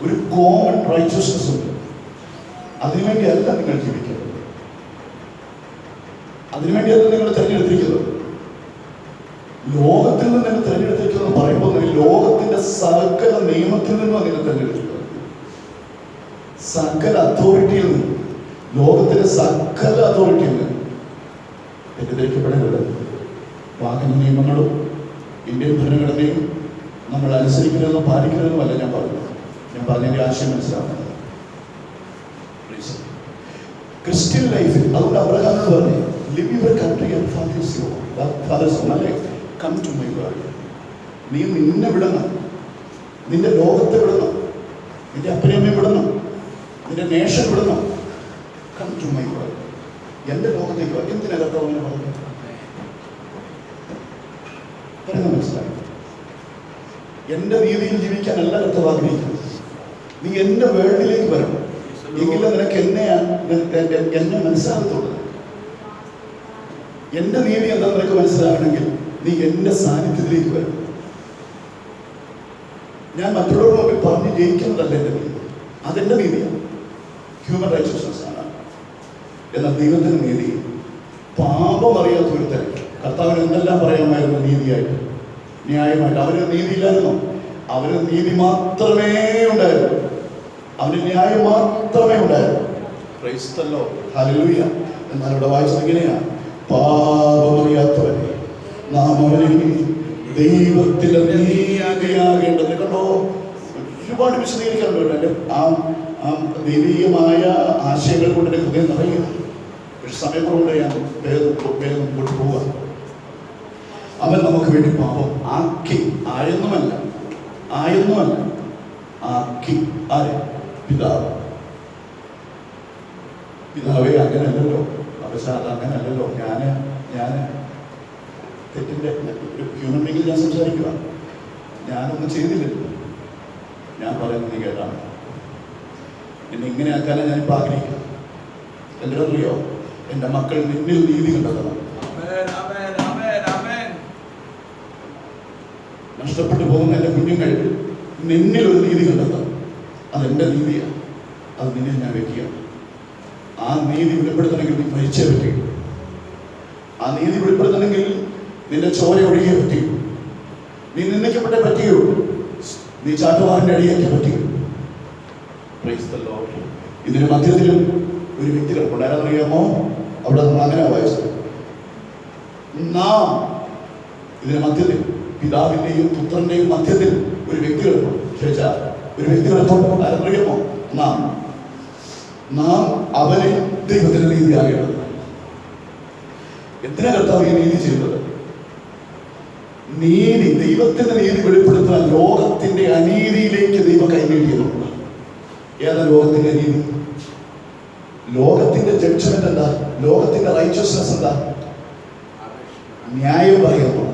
ഒരു കോമൺ റൈറ്റ്യസ്നെസ് ഉണ്ട്. അതിനുവേണ്ടിയല്ല നിങ്ങൾ ജീവിക്കുന്നത്, അതിനുവേണ്ടിയല്ല നിങ്ങൾ തിരഞ്ഞെടുത്തിരിക്കുന്നത്. ലോകത്തിൽ നിന്ന് നിങ്ങൾ തിരഞ്ഞെടുത്തിരിക്കുന്നത് പറയുമ്പോൾ ലോകത്തിന്റെ സകല നിയമത്തിൽ നിന്നും നിങ്ങൾ തിരഞ്ഞെടുത്തിരിക്കുന്നത്, സകല അതോറിറ്റിയിൽ നിന്നും, ലോകത്തിന്റെ സകല അതോറിറ്റിയിൽ നിന്ന്. തെറ്റിദ്ധരിക്കപ്പെടരുത്. വാഹന നിയമങ്ങളും ഇന്ത്യൻ ഭരണഘടനയും നമ്മൾ അനുസരിക്കരുതെന്നും പാലിക്കരുതെന്നുമല്ല ഞാൻ പറഞ്ഞത്. ഞാൻ പറഞ്ഞതിൻ്റെ ആശയം മനസ്സിലാക്കുന്നത് ക്രിസ്ത്യൻ ലൈഫിൽ. അതുകൊണ്ട് അബ്രഹാമിനോട് പറഞ്ഞു, live your country and father's home, അല്ലേ? Come to my world. നീ നിന്നെ വിടണം, നിന്റെ ലോകത്തെ വിടണം, നിന്റെ അപ്പനെയമ്മയെ വിടണം, നിന്റെ നേഷൻ വിടണം. കം ടു മൈ വേൾഡ്, എൻ്റെ ലോകത്തേക്ക്. എന്തിനകത്ത് അവനെ പറഞ്ഞു പറയുന്നത് മനസ്സിലായി? എൻ്റെ രീതിയിൽ ജീവിക്കാനല്ല കർത്താവ് ആഗ്രഹിക്കുന്നത്. നീ എൻ്റെ വേൾഡിലേക്ക് വരണം, എങ്കിലും നിനക്ക് എന്നെ മനസ്സിലാകത്തുള്ളൂ. എൻ്റെ നീതി എന്താണെന്ന് നിനക്ക് മനസ്സിലാകണമെങ്കിൽ നീ എൻ്റെ സാന്നിധ്യത്തിലേക്ക് വരണം. ഞാൻ മറ്റുള്ളവരുടെ മുമ്പിൽ പറഞ്ഞ് ജയിക്കുന്നതല്ല എൻ്റെ നീതി, അതെൻ്റെ നീതിയാണ്, ഹ്യൂമൻ റൈറ്റ്യസ്നെസ് ആണ്. എന്നാൽ ദൈവത്തിൻ്റെ നീതി പാപം അറിയാത്ത ഒരുത്തൻ കർത്താവിന് എന്തെല്ലാം പറയാമായിരുന്നു നീതിയായിട്ട്, ന്യായമായിട്ട്. അവന് നീതിയില്ലായിരുന്നു, അവന് നീതി മാത്രമേ ഉണ്ടായിരുന്നു, അവന് ന്യായം മാത്രമേ ഉണ്ടായിരുന്നു. Price the lord, hallelujah. എന്നാൽ ഇവിടെ വായിച്ചത് ഇങ്ങനെയാണ്: പാപമറിയാത്തവനെ നാം അവനിൽ ദൈവത്തിന്റെ നീതിയാകേണ്ടത്. കണ്ടോ, ഒരുപാട് വിശദീകരിക്കാറുണ്ട്. എൻ്റെ ആ ദൈവീയമായ ആശയങ്ങൾ കൊണ്ട് എൻ്റെ ഹൃദയം നിറയുക. പക്ഷെ സമയക്കുറവുകൊണ്ട് ഞാൻ വേഗം മുമ്പോട്ട് പോവുക. അവൻ നമുക്ക് വേണ്ടി പാപം ആക്കി, ആയൊന്നുമല്ല ആക്കി. ആരെ? പിതാവേ അങ്ങനല്ലല്ലോ, അവസാദം അങ്ങനല്ലല്ലോ. ഞാൻ തെറ്റിൻ്റെ ഒരു ഹ്യൂമൻ ബീങ്ങിൽ ഞാൻ സംസാരിക്കുക. ഞാനൊന്നും ചെയ്തില്ലല്ലോ. ഞാൻ പറയുന്നത് നീ കേട്ടാണ്. എന്നെ ഇങ്ങനെ ആക്കാനാണ് ഞാനിപ്പോൾ ആഗ്രഹിക്കുക. എന്തിനറിയോ? എൻ്റെ മക്കൾ നിന്നിൽ നീതി കണ്ടെത്തണം. നഷ്ടപ്പെട്ടു പോകുന്ന എൻ്റെ കുഞ്ഞുങ്ങൾ നിന്നിൽ ഒരു നീതി കണ്ടെത്തണം. അതെൻ്റെ നീതിയാണ്. അത് നിന്നിൽ ഞാൻ വെക്കുകയാണ്. ആ നീതി വെളിപ്പെടുത്തണമെങ്കിൽ നീ മരിച്ചേ പറ്റി. ആ നീതി വെളിപ്പെടുത്തണമെങ്കിൽ നിന്റെ ചോര ഒഴുകിയേ പറ്റി. നീ നിന്ദിക്കപ്പെട്ടേ പറ്റിയോ. നീ ചാട്ടുവാറിൻ്റെ അടിയേറ്റേ പറ്റിയോ. ഇതിന് മധ്യത്തിലും ഒരു വ്യക്തി കിടപ്പുണ്ട്. ആരാന്നറിയാമോ? അവിടെ നമ്മൾ അങ്ങനെ വായിച്ചത്. നാം ഇതിന് മധ്യത്തിൽ, പിതാവിൻ്റെയും പുത്രന്റെയും മധ്യത്തിൽ ഒരു വ്യക്തി കിടപ്പുണ്ട്. ഒരു വ്യക്തി കിടപ്പുണ്ട്. ആരെന്നറിയാമോ? നാം അവനെ ദൈവത്തിന്റെ നീതിയാകേണ്ടത്. എന്തിനാ കർത്താവ് ഈ നീതി ചെയ്യുന്നത്? നീതി, ദൈവത്തിന്റെ നീതി വെളിപ്പെടുത്താൻ ലോകത്തിന്റെ അനീതിയിലേക്ക് ദൈവം കൈനീട്ടിയെന്നുള്ളത്. ഏതാ ലോകത്തിന്റെ നീതി? ലോകത്തിന്റെ ജഡ്ജ്മെന്റ് എന്താ? ലോകത്തിന്റെ റൈച്ചസ്നെസ് എന്താ? ന്യായം പറയുന്നു.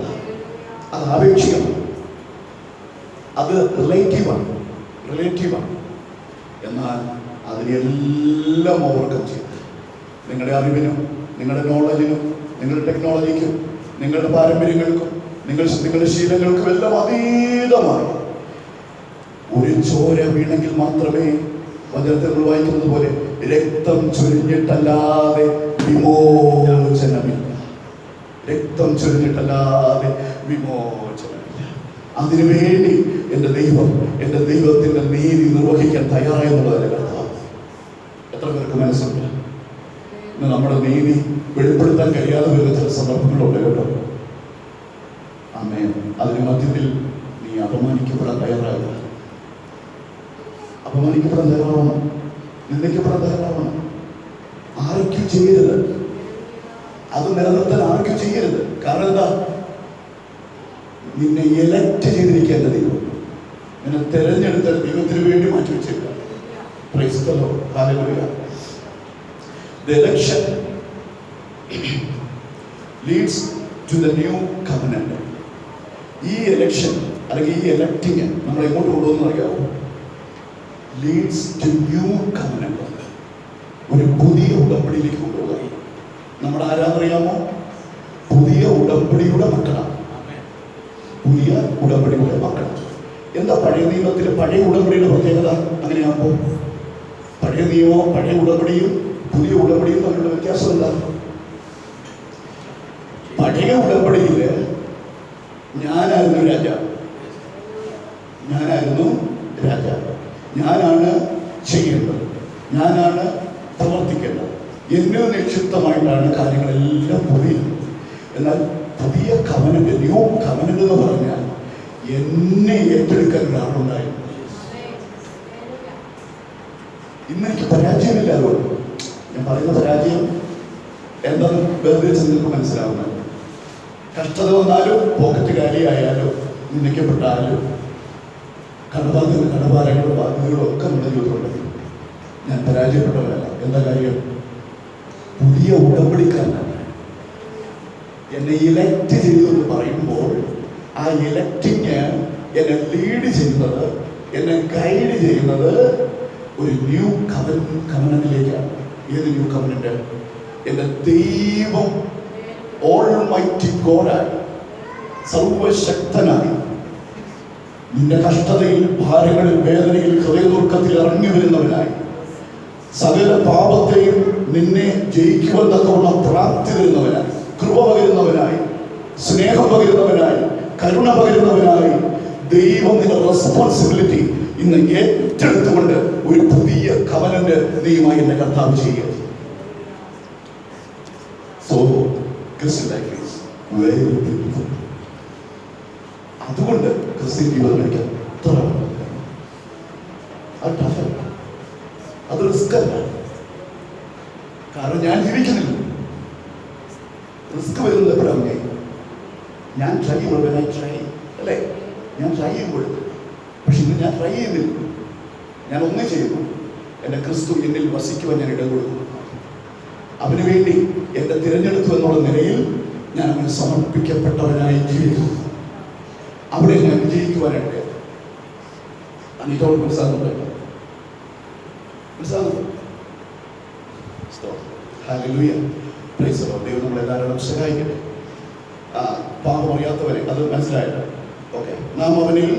അത് ആപേക്ഷികമാണ്, അത് റിലേറ്റീവാണ്. എന്നാൽ അതിനെല്ലാം ഓവർകം ചെയ്ത് നിങ്ങളുടെ അറിവിനും നിങ്ങളുടെ നോളജിനും നിങ്ങളുടെ ടെക്നോളജിക്കും നിങ്ങളുടെ പാരമ്പര്യങ്ങൾക്കും നിങ്ങളുടെ ശീലങ്ങൾക്കും എല്ലാം അതീതമായി ഒരു ചോര വീണെങ്കിൽ മാത്രമേ, വചനത്തിൽ വായിക്കുന്നത് പോലെ, രക്തം ചൊരിഞ്ഞിട്ടല്ലാതെ വിമോചനമില്ല. രക്തം ചൊരിഞ്ഞിട്ടല്ലാതെ വിമോചനമില്ല. അതിനുവേണ്ടി എൻ്റെ ദൈവത്തിന്റെ നീതി നിർവഹിക്കാൻ തയ്യാറായെന്നുള്ളതല്ല കർത്താവ്. എത്ര പേർക്ക് മനസ്സുണ്ട്? ഇന്ന് നമ്മുടെ നീതി വെളിപ്പെടുത്താൻ കഴിയാതെ വരുന്ന ചില സന്ദർഭങ്ങളുണ്ട് കേട്ടോ. ആമേൻ. അതിന് മധ്യത്തിൽ നീ അപമാനിക്കപ്പെടാൻ തയ്യാറാകുക. അപമാനിക്കപ്പെടാൻ തയ്യാറാവണം, നിന്ദിക്കപ്പെടാൻ തയ്യാറാവണം. ആർക്കും ചെയ്യരുത്. അത് നിലനിർത്താൻ ആർക്കും ചെയ്യരുത്. കാരണം എന്താ? നിന്നെ എലക്ട് ചെയ്തിരിക്കേണ്ട ദൈവം, നിന്നെ തെരഞ്ഞെടുത്ത ദൈവത്തിന് വേണ്ടി മാറ്റിവെച്ചില്ല. Praise the lord. ഹല്ലേലൂയ. The election leads to the new covenant. ഈ എലക്ഷൻ അല്ലെങ്കിൽ ഈ എലക്ടിങ് നമ്മൾ എങ്ങോട്ട് കൊണ്ടുവന്ന് അറിയാമോ? Leads to new covenant. ഒരു പുതിയ ഉടമ്പടിയിലേക്ക് കൊണ്ടുപോകുക. നമ്മുടെ ആരാന്നറിയാമോ? പുതിയ ഉടമ്പടിയുടെ മക്കളാണ്. പുതിയ ഉടമ്പടിയുടെ മക്കളാണ്. എന്താ പഴയ നിയമത്തിലെ പഴയ ഉടമ്പടിയുടെ പ്രത്യേകത? അങ്ങനെയാകുമ്പോൾ പഴയ നിയമവും പഴയ ഉടമ്പടിയും പുതിയ ഉടമ്പടിയും തമ്മിലുള്ള വ്യത്യാസം എന്താ? പഴയ ഉടമ്പടിയില് ഞാനായിരുന്നു രാജാവ്, ഞാനാണ് ചെയ്യേണ്ടത്, ഞാനാണ് പ്രവർത്തിക്കേണ്ടത്. എന്നിൽ നിക്ഷിപ്തമായിട്ടാണ് കാര്യങ്ങളെല്ലാം പുതിയത്. എന്നാൽ പുതിയ കവനന്റ്, ന്യൂ കവനന്റ് എന്ന് പറഞ്ഞാൽ എന്നെ ഏറ്റെടുക്കാൻ ഒരാളുണ്ടായിരുന്നു. ഇന്നെനിക്ക് പരാജയമില്ല. അതുകൊണ്ട് ഞാൻ പറയുന്ന പരാജയം എന്താണെന്ന് വേർതിരിച്ച് നിങ്ങൾക്ക് മനസ്സിലാവുന്നത്. കഷ്ടത വന്നാലും, പോക്കറ്റ് കാലിയായാലും, നിന്ദിക്കപ്പെട്ടാലും, കടഭാരങ്ങളും ബാധ്യതകളും ഒക്കെ നമ്മുടെ ജീവിതമുണ്ട്. ഞാൻ പരാജയപ്പെട്ടവരല്ല. എന്താ കാര്യം? പുതിയ ഉടമ്പടിക്കാരനാണ്. എന്നെ ഇലക്ട് ചെയ്തു എന്ന് പറയുമ്പോൾ ആ ഇലക്ടിങ് എന്നെ ലീഡ് ചെയ്യുന്നത്, എന്നെ ഗൈഡ് ചെയ്യുന്നത് ഒരു ന്യൂ കവനന്റിലേക്കാണ്. ഏത് ന്യൂ കവനന്റ്? എൻ്റെ ദൈവം ഓൾമൈറ്റി ഗോഡായി, സർവശക്തനായി, നിന്റെ കഷ്ടതയിൽ, ഭാരങ്ങളിൽ, വേദനയിൽ, ഹൃദയദുർഖത്തിൽ ഇറങ്ങി വരുന്നവനായി, സകല പാപത്തെയും നിന്നെ ജയിക്കുവാൻ തക്കവണ്ണം പ്രാപ്തി തരുന്നവനായി, കൃപ പകരുന്നവനായി, സ്നേഹം പകരുന്നവനായി, കരുണ പകരുന്നവനായി ദൈവം നിന്റെ റെസ്പോൺസിബിലിറ്റി ഇന്ന് ഏറ്റെടുത്തുകൊണ്ട് ഒരു പുതിയ കവനന്റ് നീയുമായി എന്നെ കർത്താവ് ചെയ്യുക. So Christian life is very beautiful. അതുകൊണ്ട് ക്രിസ്ത്യൻ ജീവിതം എനിക്ക് അത്ര അത് റിസ്ക് അല്ല. കാരണം ഞാൻ ജീവിക്കുന്നില്ല. റിസ്ക് വരുന്നത് എപ്പോഴാണ്? ഞാൻ ട്രൈ ചെയ്യുമ്പോൾ അല്ലേ, ഞാൻ ട്രൈ ചെയ്യുമ്പോൾ. പക്ഷെ ഇന്ന് ഞാൻ ട്രൈ ചെയ്യുന്നില്ല. ഞാൻ ഒന്നും ചെയ്യുന്നു, എൻ്റെ ക്രിസ്തു എന്നിൽ വസിക്കുവാൻ ഞാൻ ഇടം കൊടുക്കുന്നു. അവന് വേണ്ടി എന്നെ തിരഞ്ഞെടുത്തു എന്നുള്ള നിലയിൽ ഞാൻ അവന് സമർപ്പിക്കപ്പെട്ടവനായി ജീവിക്കുന്നു. അവിടെ ഞാൻ വിജയിക്കുവാനായിട്ട് അനിതോട് മനസ്സിലാകുന്നുണ്ട്. Hallelujah, price the Lord. ദൈവം നമ്മളെ ധാരാളം സഹായിക്കട്ടെ. പാപം അറിയാത്തവരെ അത് മനസ്സിലായിട്ട് ഓക്കെ, നാം അവനിൽ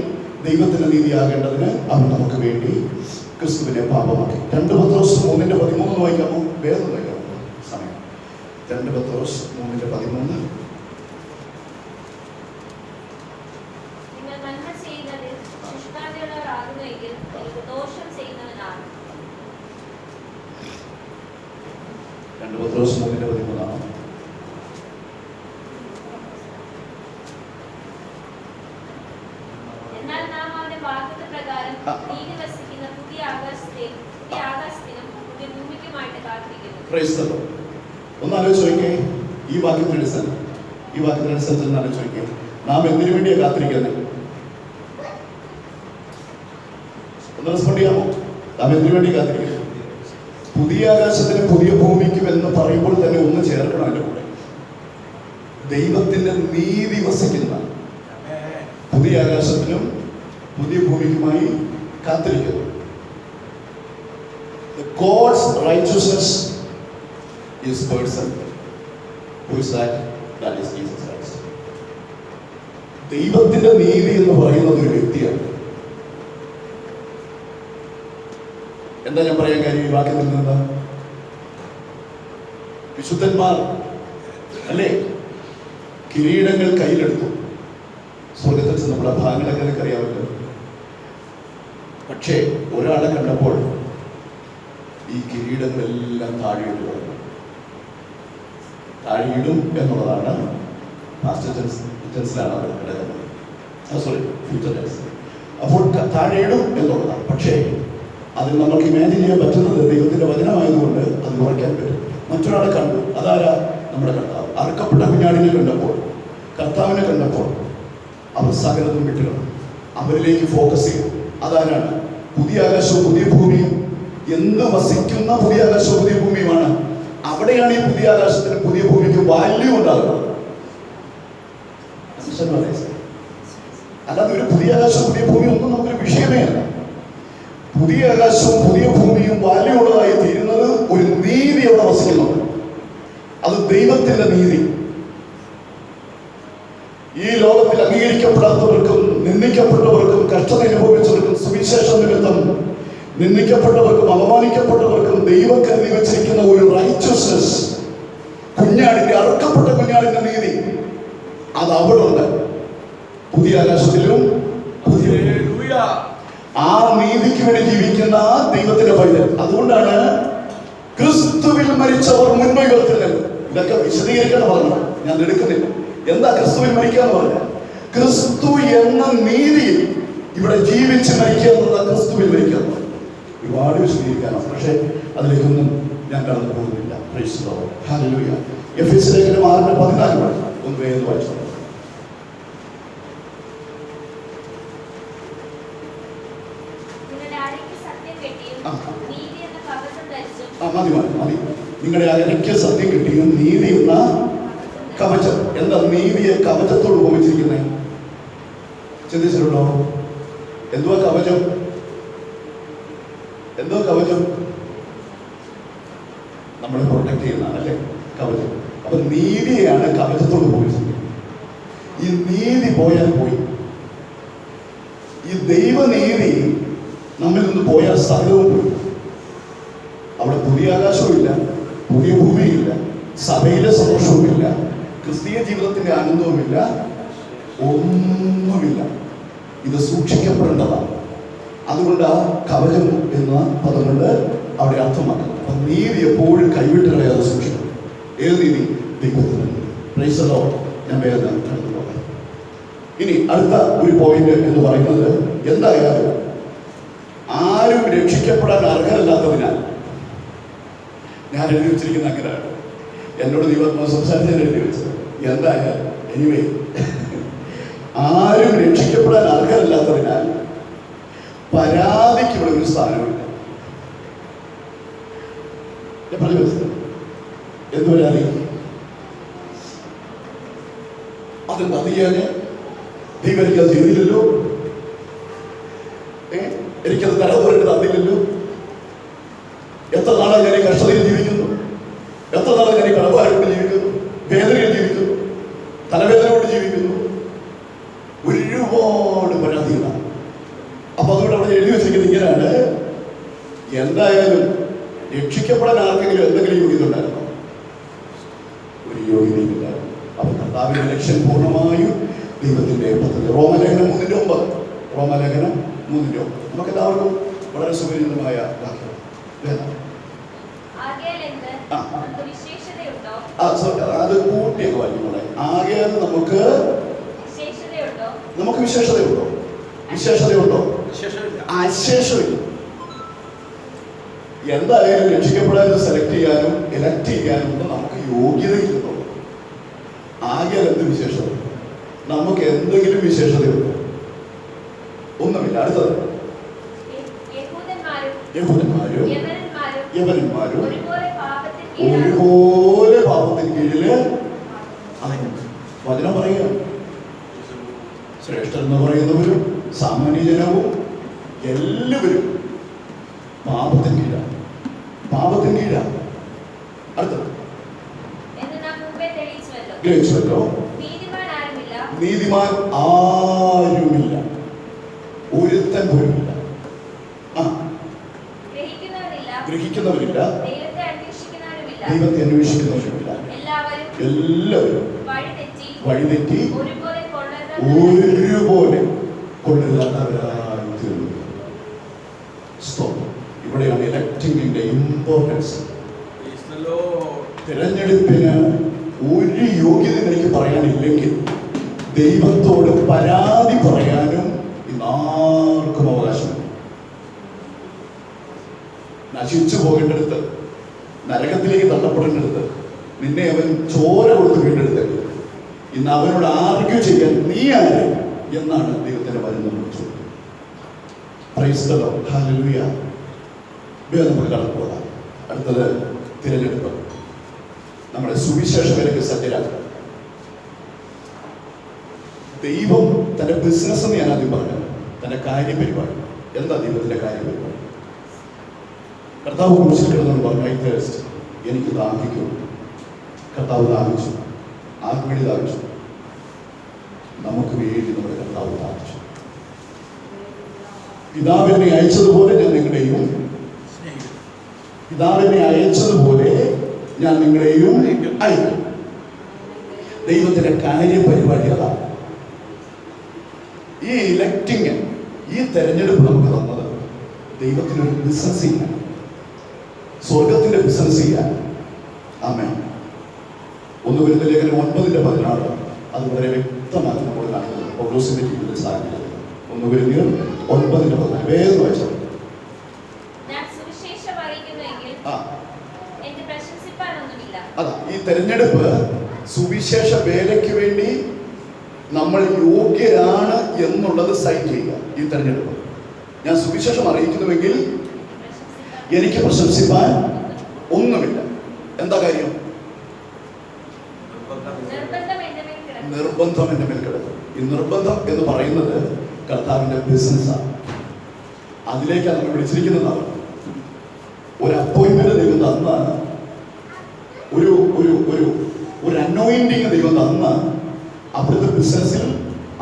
ദൈവത്തിൻ്റെ നീതിയാകേണ്ടതിന് അവൻ നമുക്ക് വേണ്ടി ക്രിസ്തുവിനെ പാപമാക്കി. 2 പത്രോസ് 3:13 വായിക്കാമോ? വേദം വായിക്കാമോ? സമയം 2 പത്രോസ് 3:13. പത്രോസ് 3:13. എന്നാൽ നാം അവന്റെ വാഗ്ദത്തപ്രകാരം നീതി വസിക്കുന്ന പുതിയ ആകാശത്തിനും പുതിയ ഭൂമിക്കുമായിട്ട് കാത്തിരിക്കുന്നു. Price the Lord. ഒന്ന് ആലോചിച്ച് നോക്കിയേ, ഈ വാക്യത്തിന്റെ അടിസ്ഥാനത്തിൽ ഒന്ന് ആലോചിച്ച് നോക്കിയേ, നാം എന്തിനു വേണ്ടിയാണ് കാത്തിരിക്കുന്നത്? ഒന്ന് റെസ്പോണ്ട് ചെയ്യാമോ? നാം എന്തിനു വേണ്ടി കാത്തിരിക്കുന്നത്? പുതിയ ആകാശത്തിനും പുതിയ ഭൂമിക്കും എന്ന് പറയുമ്പോൾ തന്നെ ഒന്ന് ചേർക്കണം അതിൻ്റെ കൂടെ, ദൈവത്തിന്റെ നീതി വസിക്കുന്ന പുതിയ ആകാശത്തിനും പുതിയ ഭൂമിക്കുമായി കാത്തിരിക്കുന്നു. God's righteousness is person. Who is that? That is Jesus Christ. ദൈവത്തിന്റെ നീതി എന്ന് പറയുന്നത് ഒരു വ്യക്തിയാണ്. എന്താ ഞാൻ പറയാൻ കാര്യം? ഈ വാക്യത്തിൽ നിന്ന് വിശുദ്ധന്മാർ അല്ലേ കിരീടങ്ങൾ കയ്യിലെടുത്തു. സ്വർഗത്തിൽ നമ്മുടെ ഭാഗങ്ങളൊക്കെ എനിക്ക് അറിയാമല്ലോ. പക്ഷേ ഒരാളെ കണ്ടപ്പോൾ ഈ കിരീടങ്ങളെല്ലാം താഴെയിട്ട് കളഞ്ഞു. താഴെയിടും എന്നുള്ളതാണ് പാസ്റ്റ് ടെൻസിലാണ് അത് കിടക്കുന്നത്. Sorry, future tense. അപ്പോൾ താഴെയിടും എന്നുള്ളതാണ്. പക്ഷേ അതിൽ നമുക്ക് ഇമാജിൻ ചെയ്യാൻ പറ്റുന്നത് ദൈവത്തിന്റെ വചനമായതുകൊണ്ട് അത് കുറയ്ക്കാൻ പറ്റും. മറ്റൊരാളെ കണ്ടു. അതാരാ? നമ്മുടെ കർത്താവ്. അറുക്കപ്പെട്ട കുഞ്ഞാടിനെ കണ്ടപ്പോൾ, കർത്താവിനെ കണ്ടപ്പോൾ അവർ സകലതും വിട്ടുകളഞ്ഞു. അവരിലേക്ക് ഫോക്കസ് ചെയ്യും. അതാരാണ്? പുതിയ ആകാശവും പുതിയ ഭൂമിയും. എന്ത് വസിക്കുന്ന പുതിയ ആകാശവും പുതിയ ഭൂമിയുമാണ്. അവിടെയാണ് ഈ പുതിയ ആകാശത്തിന് പുതിയ ഭൂമിക്ക് വാല്യൂ ഉണ്ടാകുന്നത്. അല്ലാതെ ഒരു പുതിയ ആകാശവും പുതിയ ഭൂമിയും ഒന്നും നമുക്കൊരു വിഷയമേ അല്ല. പുതിയ ആകാശവും പുതിയ ഭൂമിയും വാല്യൂ ഉള്ളതായി തീരുന്നത് ഒരു നീതി അവിടെ വസിക്കുന്നുണ്ട്. അത് ദൈവത്തിന്റെ നീതി. ഈ ലോകത്തിൽ അംഗീകരിക്കപ്പെടാത്തവർക്കും നിന്ദിക്കപ്പെട്ടവർക്കും കഷ്ടത അനുഭവിച്ചവർക്കും സുവിശേഷ നിമിത്തം നിന്ദിക്കപ്പെട്ടവർക്കും അപമാനിക്കപ്പെട്ടവർക്കും ദൈവം കരുതി വെച്ചിരിക്കുന്ന ഒരു റൈറ്റ്യസ്നെസ്, കുഞ്ഞാടിന്റെ അറുക്കപ്പെട്ട കുഞ്ഞാടിന്റെ നീതി, അത് അവിടെ ഉണ്ട്. പുതിയ ആകാശത്തിലും പുതിയ ആ നീതിക്ക് വേണ്ടി ജീവിക്കുന്ന ദൈവത്തിന്റെ പൈതൽ. അതുകൊണ്ടാണ് ക്രിസ്തുവിൽ മരിച്ചവർ മുൻപ് ഉയർത്തുന്നത്. ഇതൊക്കെ വിശദീകരിക്കണം പറഞ്ഞു, ഞാൻ എടുക്കുന്നില്ല. എന്താ ക്രിസ്തുവിൽ മരിക്കുക എന്ന് പറഞ്ഞാൽ? ക്രിസ്തു എന്ന നീതിയിൽ ഇവിടെ ജീവിച്ച് മരിക്കുക എന്നുള്ള ക്രിസ്തുവിൽ മരിക്കുക. ഒരുപാട് വിശദീകരിക്കാനാണ്, പക്ഷേ അതിലേക്കൊന്നും ഞാൻ കടന്നു പോകുന്നില്ല. Price the lord. ഹല്ലേലൂയ. എഫെസ്യ ലേഖനം 6:14 ഒന്ന് വേഗം വായിച്ചു. മതി. നിങ്ങളുടെ അരയ്ക്ക് സത്യം കിട്ടിയും നീതി എന്ന കവചം. എന്താ നീതിയെ കവചത്തോട് ഉപമിച്ചിരിക്കുന്നത്? ചിന്തിച്ചിട്ടുണ്ടോ? എന്തുവാ കവചം? നമ്മളെ പ്രൊട്ടക്ട് ചെയ്യുന്നതാണ് അല്ലേ കവചം. അപ്പൊ നീതിയെയാണ് കവചത്തോട് ഉപമിച്ചിരിക്കുന്നത്. ഈ നീതി പോയാൽ പോയി. ഈ ദൈവനീതി നമ്മിൽ നിന്ന് പോയാൽ സകലവും പോയി. അവിടെ പുതിയ ആകാശവും ഇല്ല, പുതിയ ഭൂമിയില്ല, സഭയിലെ സന്തോഷവുമില്ല, ക്രിസ്തീയ ജീവിതത്തിന്റെ ആനന്ദവുമില്ല, ഒന്നുമില്ല. ഇത് സൂക്ഷിക്കപ്പെടേണ്ടതാണ്. അതുകൊണ്ട് ആ കവചം എന്ന പദം കൊണ്ട് അവിടെ അർത്ഥമാക്കുന്നത്. അപ്പൊ നീതി എപ്പോഴും കൈവിട്ട് കളയാതെ സൂക്ഷിക്കണം. ഏത് നീതി? ദൈവത്തിന്. Price the Lord. ഞാൻ വേഗം കടന്നു പോകാം. ഇനി അടുത്ത ഒരു പോയിന്റ് എന്ന് പറയുന്നത്, എന്തായാലും ആരും രക്ഷിക്കപ്പെടാൻ അർഹരല്ലാത്തതിനാൽ, ഞാൻ എഴുതി വെച്ചിരിക്കുന്ന അങ്ങനെയാണ്, എന്നോട് ദൈവം സംസാരിച്ചതിന് എഴുതി വെച്ചത്. എന്തായാലും എനിവേ, ആരും രക്ഷിക്കപ്പെടാൻ അർഹരല്ലാത്തതിനാൽ പരാതിക്ക് ഇവിടെ ഒരു സ്ഥാനമില്ല. ഞാൻ പറഞ്ഞു വെച്ചത് എന്ത് പരാതി? അതെന്താ ചെയ്യാന്? ദൈവം എനിക്കത് ചെയ്തില്ലല്ലോ, എനിക്കത് തലമുറയിട്ട് തന്നില്ലല്ലോ. എത്ര നാളായി ഞാൻ ഈ കഷ്ടതയിൽ ജീവിക്കുന്നു, എത്ര നാളായി ഞാൻ ഈ കടഭാരോട് ജീവിക്കുന്നു, വേദനയിൽ ജീവിക്കുന്നു, തലവേദനയോട് ജീവിക്കുന്നു. ഒരുപാട് പരാതികളാണ്. അപ്പൊ അതുകൊണ്ട് അവിടെ എഴുതി വെച്ചിരിക്കുന്നത് ഇങ്ങനെയാണ്: എന്തായാലും രക്ഷിക്കപ്പെടാൻ ആർക്കെങ്കിലും എന്തെങ്കിലും യോഗ്യത ഉണ്ടായിരുന്നോ? ഒരു യോഗ്യതയില്ല. അപ്പൊ കർത്താവിന്റെ ലക്ഷ്യം പൂർണ്ണമായും ദൈവത്തിന്റെ പദ്ധതി. റോമലേഖനം 3:9. റോമലേഖനം 3:9 നമുക്ക് എല്ലാവർക്കും വളരെ സുപരിചിതമായ വാക്യം. അത് കൂട്ടിയൊക്കെ വായിക്കുമ്പോളെ ആകെയാണ് നമുക്ക് വിശേഷതയുണ്ടോ? വിശേഷതയുണ്ടോ? അശേഷമില്ല. എന്തായാലും രക്ഷിക്കപ്പെടാനും സെലക്ട് ചെയ്യാനും എലക്ട് ചെയ്യാനും നമുക്ക് യോഗ്യതയില്ലെന്നുള്ളൂ. ആകെയാൽ എന്ത് വിശേഷത? നമുക്ക് എന്തെങ്കിലും വിശേഷതയുണ്ടോ? ഒന്നുമില്ല. അടുത്തത് യഹൂദന്മാരും യവനന്മാരും ഒരുപോലെ പാപത്തിന് കീഴില് വചനം പറയുക. ശ്രേഷ്ഠൻ എന്ന് പറയുന്നവരും സാമാന്യ ജനവും എല്ലാവരും പാപത്തിന് കീഴാണ്. പാപത്തിന് കീഴാണ്. അടുത്തത് ഗ്രഹിച്ചുവല്ലോ, നീതിമാൻ ആരുമില്ല, ഒരുത്തൻ പോലുമില്ല. ഗ്രഹിക്കുന്നവരില്ല, ദൈവത്തെ അന്വേഷിക്കുന്നവരുമില്ല. എല്ലാവരും വഴിതെറ്റി ഒരുപോലെ കൊള്ളരുതാത്തവരായി തീർന്നു. ഇവിടെയാണ് ഇലക്ടിങ്ങിന്റെ ഇമ്പോർട്ടൻസ്. തിരഞ്ഞെടുപ്പിന് ഒരു യോഗ്യത എനിക്ക് പറയാനില്ലെങ്കിൽ ദൈവത്തോട് പരാതി പറയാനും ഇന്നാർക്കും അവകാശമില്ല. നശിച്ചു പോകേണ്ടടുത്ത്, നരകത്തിലേക്ക് തള്ളപ്പെടേണ്ടടുത്ത് നിന്നെ അവൻ ചോര കൊടുത്ത് വീണ്ടെടുത്തത്. ഇന്ന് അവനോട് ആർഗ്യൂ ചെയ്യാൻ നീ ആര് എന്നാണ് ദൈവത്തിന്റെ വചനം നമ്മൾ ചോദിക്കുന്നത്. Price the lord, hallelujah. നമുക്ക് കടന്നു പോകാം. അടുത്തത് തിരഞ്ഞെടുപ്പ്. നമ്മുടെ സുവിശേഷ വേലയ്ക്ക് സജ്ജരാക്കുക. ദൈവം തന്റെ ബിസിനസ് എന്ന് ഞാൻ ആദ്യം പറഞ്ഞത്, തന്റെ കാര്യപരിപാടി. എന്താ ദൈവത്തിന്റെ കാര്യപരിപാടി? കർത്താവ് കുരിശിൽ കിടന്നുകൊണ്ട് പറഞ്ഞു, ഐ തേഴ്സ്റ്റ്, എനിക്ക് ദാഹിക്കും. കർത്താവ് ദാഹിച്ചു. ആർക്ക് വേണ്ടി ദാഹിച്ചു? നമുക്ക് വേണ്ടി നമ്മുടെ കർത്താവ് ദാഹിച്ചു. പിതാവിനെ അയച്ചതുപോലെ ഞാൻ നിങ്ങളെയും അയക്കും. ദൈവത്തിന്റെ കാര്യപരിപാടി അതാണ്. ഈ ഇലക്ടിങ്, ഈ തെരഞ്ഞെടുപ്പ് നമുക്ക് തന്നത് ദൈവത്തിനൊരു ബിസിനസ് ചെയ്യാൻ, സ്വർഗത്തിന്റെ ബിസിനസ് ചെയ്യാൻ. ആമേൻ. 1 കൊരിന്ത്യർ ലേഖനം 9:16 അത് വളരെ വ്യക്തമാക്കി നമ്മൾ കാണുന്നത് പൗലോസിന്റെ ജീവിതത്തിൽ സാധിക്കുന്നത്. 1 കൊരിന്ത്യർ 9:16 വേഗം വായിച്ചു. അതാ ഈ തെരഞ്ഞെടുപ്പ് സുവിശേഷ വേലയ്ക്ക് വേണ്ടി നമ്മൾ യോഗ്യരാണ് എന്നുള്ളത് സൈൻ ചെയ്യുക. ഈ തെരഞ്ഞെടുപ്പ് ഞാൻ സുവിശേഷം അറിയിക്കുന്നുവെങ്കിൽ എനിക്ക് പ്രശംസിപ്പാൻ ഒന്നുമില്ല. എന്താ കാര്യം? നിർബന്ധം എൻ്റെ മേൽ കിടക്കും. ഈ നിർബന്ധം എന്ന് പറയുന്നത് കർത്താവിന്റെ ബിസിനസ്സാണ്. അതിലേക്കാണ് നമ്മൾ വിളിച്ചിരിക്കുന്നതാണ്. ഒരു അപ്പോയിന്റ്മെന്റ് ദൈവം തന്നാണ്, ഒരു ഒരു ഒരു ഒരു അനോയിന്റിങ് ദൈവം തന്ന അവിടുത്തെ ബിസിനസ്സിൽ,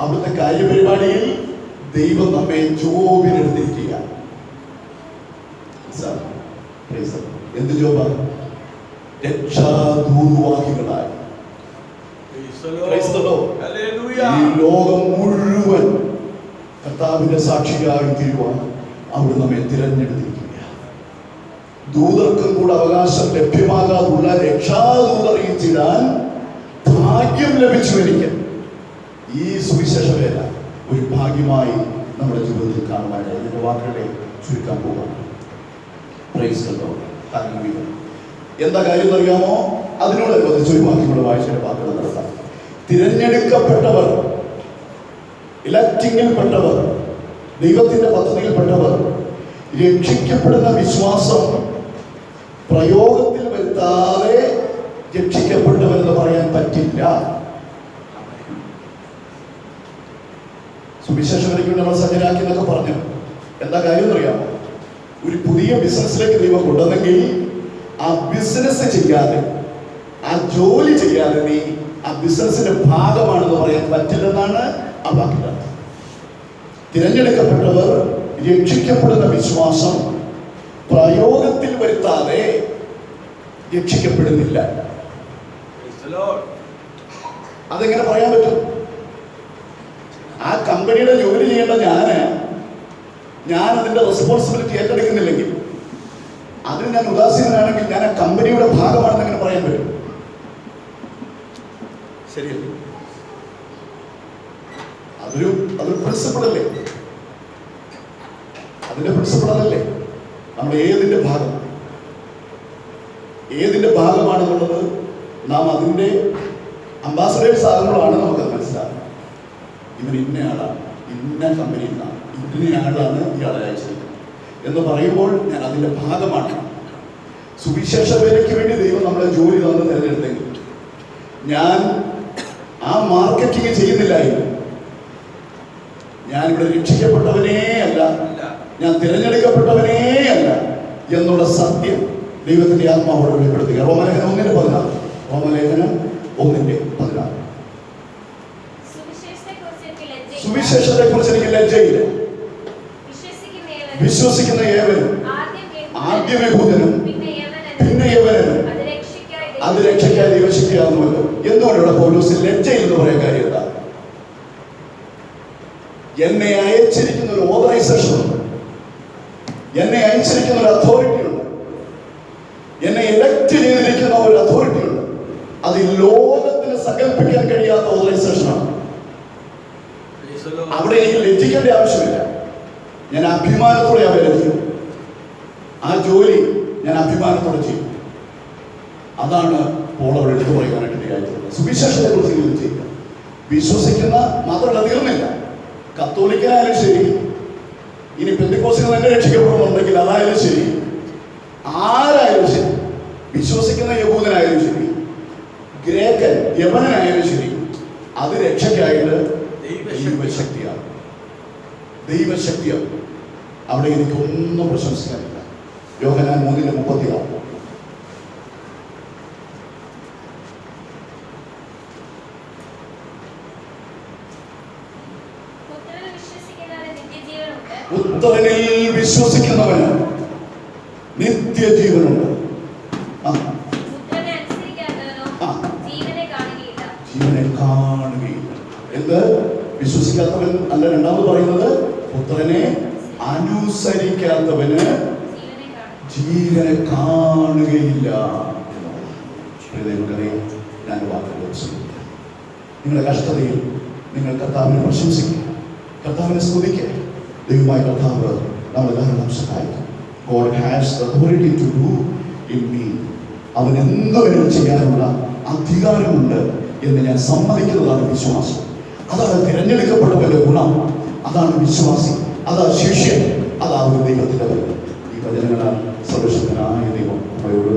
അവിടുത്തെ കാര്യപരിപാടിയിൽ ദൈവം നമ്മെ ജോബിനെടുത്തിരിക്കുക. എന്ത് ജോബാണ്? രക്ഷാദൂതുവാഹികളായി ഈ ലോകം മുഴുവൻ കർത്താവിന്റെ സാക്ഷിയായി തീരുവാൻ അവിടെ നമ്മെ തിരഞ്ഞെടുത്തിരിക്കുക. ദൂതർക്കും കൂടെ അവകാശം ലഭ്യമാകാതുള്ള രക്ഷാദൂതറിയിച്ചിടാൻ ഭാഗ്യം ലഭിച്ചു. എനിക്ക് ഈ സുവിശേഷ വേല ഒരു ഭാഗ്യമായി നമ്മുടെ ജീവിതത്തിൽ കാണുവാനായി ഇതിന്റെ വാക്കുകളെ ചുരുക്കാൻ പോകാം. Price the lord. ഹല്ലേലൂയ. എന്താ കാര്യം അറിയാമോ? അതിനോടനുബന്ധിച്ച് ഒരു വാക്യം കൂടെ വായിച്ചതിന്റെ വാക്കുകൾ നടത്താം. തിരഞ്ഞെടുക്കപ്പെട്ടവർ, ഇലക്റ്റിങ്ങിൽപ്പെട്ടവർ, ദൈവത്തിന്റെ പദ്ധതിയിൽപ്പെട്ടവർ രക്ഷിക്കപ്പെടുന്ന വിശ്വാസം പ്രയോഗത്തിൽ വരുത്താതെ രക്ഷിക്കപ്പെട്ടവരെന്ന് പറയാൻ പറ്റില്ല. സുവിശേഷം വരയ്ക്കൊണ്ട് നമ്മൾ സജ്ജരാക്കി എന്നൊക്കെ പറഞ്ഞു. എന്താ കാര്യം എന്നറിയാമോ? ഒരു പുതിയ ബിസിനസ്സിലേക്ക് ദൈവം കൊണ്ടുവന്നെങ്കിൽ ആ ബിസിനസ് ചെയ്യാതെ, ആ ജോലി ചെയ്യാതെ നീ ആ ബിസിനസിന്റെ ഭാഗമാണെന്ന് പറയാൻ പറ്റില്ലെന്നാണ് ആ വാക്കിന്റെ അർത്ഥം. തിരഞ്ഞെടുക്കപ്പെട്ടവർ രക്ഷിക്കപ്പെടുന്ന വിശ്വാസം പ്രയോഗത്തിൽ വരുത്താതെ രക്ഷിക്കപ്പെടുന്നില്ല. അതെങ്ങനെ പറയാൻ പറ്റും? ആ കമ്പനിയുടെ ജോലി ചെയ്യേണ്ട ഞാൻ അതിന്റെ റെസ്പോൺസിബിലിറ്റി ഏറ്റെടുക്കുന്നില്ലെങ്കിൽ, അതിന് ഞാൻ ഉദാസീനനാണെങ്കിൽ ഞാൻ ആ കമ്പനിയുടെ ഭാഗമാണെന്ന് എങ്ങനെ പറയാൻ പറ്റും? ശരിയല്ലേ? അതൊരു പ്രിൻസിപ്പിൾ അല്ലേ? അതിന്റെ പ്രിൻസിപ്പിൾ അതല്ലേ? നമ്മൾ ഏതിന്റെ ഭാഗമാണെന്നുള്ളത് നാം അതിന്റെ അംബാസഡേഴ്സ് ആകുമ്പോഴാണ് നമുക്കത് മനസ്സിലാകുന്നത്. ഇവൻ ഇന്നയാളാണ്, ഇന്ന കമ്പനിയിൽ നിന്നാണ്, ഇന്നയാളാണ് ഇയാളെ അയച്ചത് എന്ന് പറയുമ്പോൾ ഞാൻ അതിന്റെ ഭാഗമാണ്. സുവിശേഷ വേലയ്ക്ക് വേണ്ടി ദൈവം നമ്മളെ ജോലി തന്ന് തിരഞ്ഞെടുത്തെങ്കിൽ ഞാൻ ആ മാർക്കറ്റിംഗ് ചെയ്യുന്നില്ലായിരുന്നു. ഞാൻ ഇവിടെ രക്ഷിക്കപ്പെട്ടവനേ അല്ല, ഞാൻ തിരഞ്ഞെടുക്കപ്പെട്ടവനേ അല്ല എന്നുള്ള സത്യം ദൈവത്തിന്റെ ആത്മാവോട് വെളിപ്പെടുത്തുക. റോമലേഖനം 1:14. റോമലേഖനം 1:14. സുവിശേഷത്തെ കുറിച്ച് എനിക്ക് ലജ്ജയില്ല. വിശ്വസിക്കുന്ന ഏവനും, ആദ്യം യഹൂദനും പിന്നെ യവനനും അത് രക്ഷയ്ക്കായി ദൈവശക്തിയാകുന്നുവല്ലോ. എന്തുകൊണ്ട് ഇവിടെ പൗലോസ് ലജ്ജയിൽ എന്ന് പറയാൻ കാര്യം എന്താ? എന്നെ അയച്ചിരിക്കുന്ന ഒരു ഓർഗനൈസേഷൻ ഉണ്ട്, എന്നെ അയച്ചിരിക്കുന്ന ഒരു അതോറിറ്റി ഉണ്ട്, എന്നെ എലക്ട് ചെയ്തിരിക്കുന്ന ഒരു അതോറിറ്റി ഉണ്ട്. അത് ഈ ലോകത്തിന് സങ്കല്പിക്കാൻ കഴിയാത്ത ഓർഗനൈസേഷനാണ്. അവിടെ എനിക്ക് ലജ്ജിക്കേണ്ട ആവശ്യമില്ല. ഞാൻ അഭിമാനത്തോടെ അവരെ ചെയ്യും. ആ ജോലി ഞാൻ അഭിമാനത്തോടെ ചെയ്യും. അതാണ് പോൾ അവിടെ എടുത്തു പറയാനായിട്ട് ഇടയായിട്ടുള്ളത്. സുവിശേഷത്തെ കുറിച്ച് ഇത് ചെയ്യുക. വിശ്വസിക്കുന്ന മാത്രമല്ല, തീർന്നില്ല. കത്തോലിക്കനായാലും ശരി, ഇനി പെന്തിക്കോസിന് തന്നെ രക്ഷിക്കപ്പെടുന്നുണ്ടെങ്കിൽ അതായാലും ശരി, ആരായാലും ശരി, വിശ്വസിക്കുന്ന യഹൂദനായാലും ശരി, ഗ്രേക്കൻ യവനനായാലും ശരി, അത് രക്ഷയ്ക്കായിട്ട് ദൈവശക്തിയാണ്. ദൈവശക്തിയാണ്. അവിടെ എനിക്കൊന്നും പ്രശംസിക്കാനില്ല. യോഹന്നാൻ 3:36. പുത്രനിൽ വിശ്വസിക്കുന്നവന് നിത്യജീവനുണ്ട്. ജീവനെ കാണുകയില്ല. എന്ത്? വിശ്വസിക്കാത്തവൻ അല്ല. രണ്ടാമത് പറയുന്നത് പുത്രനെ അനുസരിക്കാത്തവന് ജീവനെ കാണുകയില്ല. ഞാൻ വാക്കുകൾ നിങ്ങളുടെ കഷ്ടതയിൽ നിങ്ങൾ കർത്താവിനെ പ്രശംസിക്കുക, കർത്താവിനെ സ്തുതിക്കുക. ദൈവമായ കർത്താവ് നമ്മളെല്ലാവരും സഹായിക്കും. God has the authority to do in me. അവൻ എന്തുവരെ ചെയ്യാനുള്ള അധികാരമുണ്ട് എന്ന് ഞാൻ സമ്മതിക്കുന്നതാണ് വിശ്വാസം. അതാണ് തിരഞ്ഞെടുക്കപ്പെട്ടവരുടെ ഗുണം. അതാണ് വിശ്വാസി, അതാണ് ശിഷ്യൻ, അതാണ് ദൈവത്തിന്റെ വചനം. ഈ വചനങ്ങളാൽ സർവശക്തനായ ദൈവം അവയോട്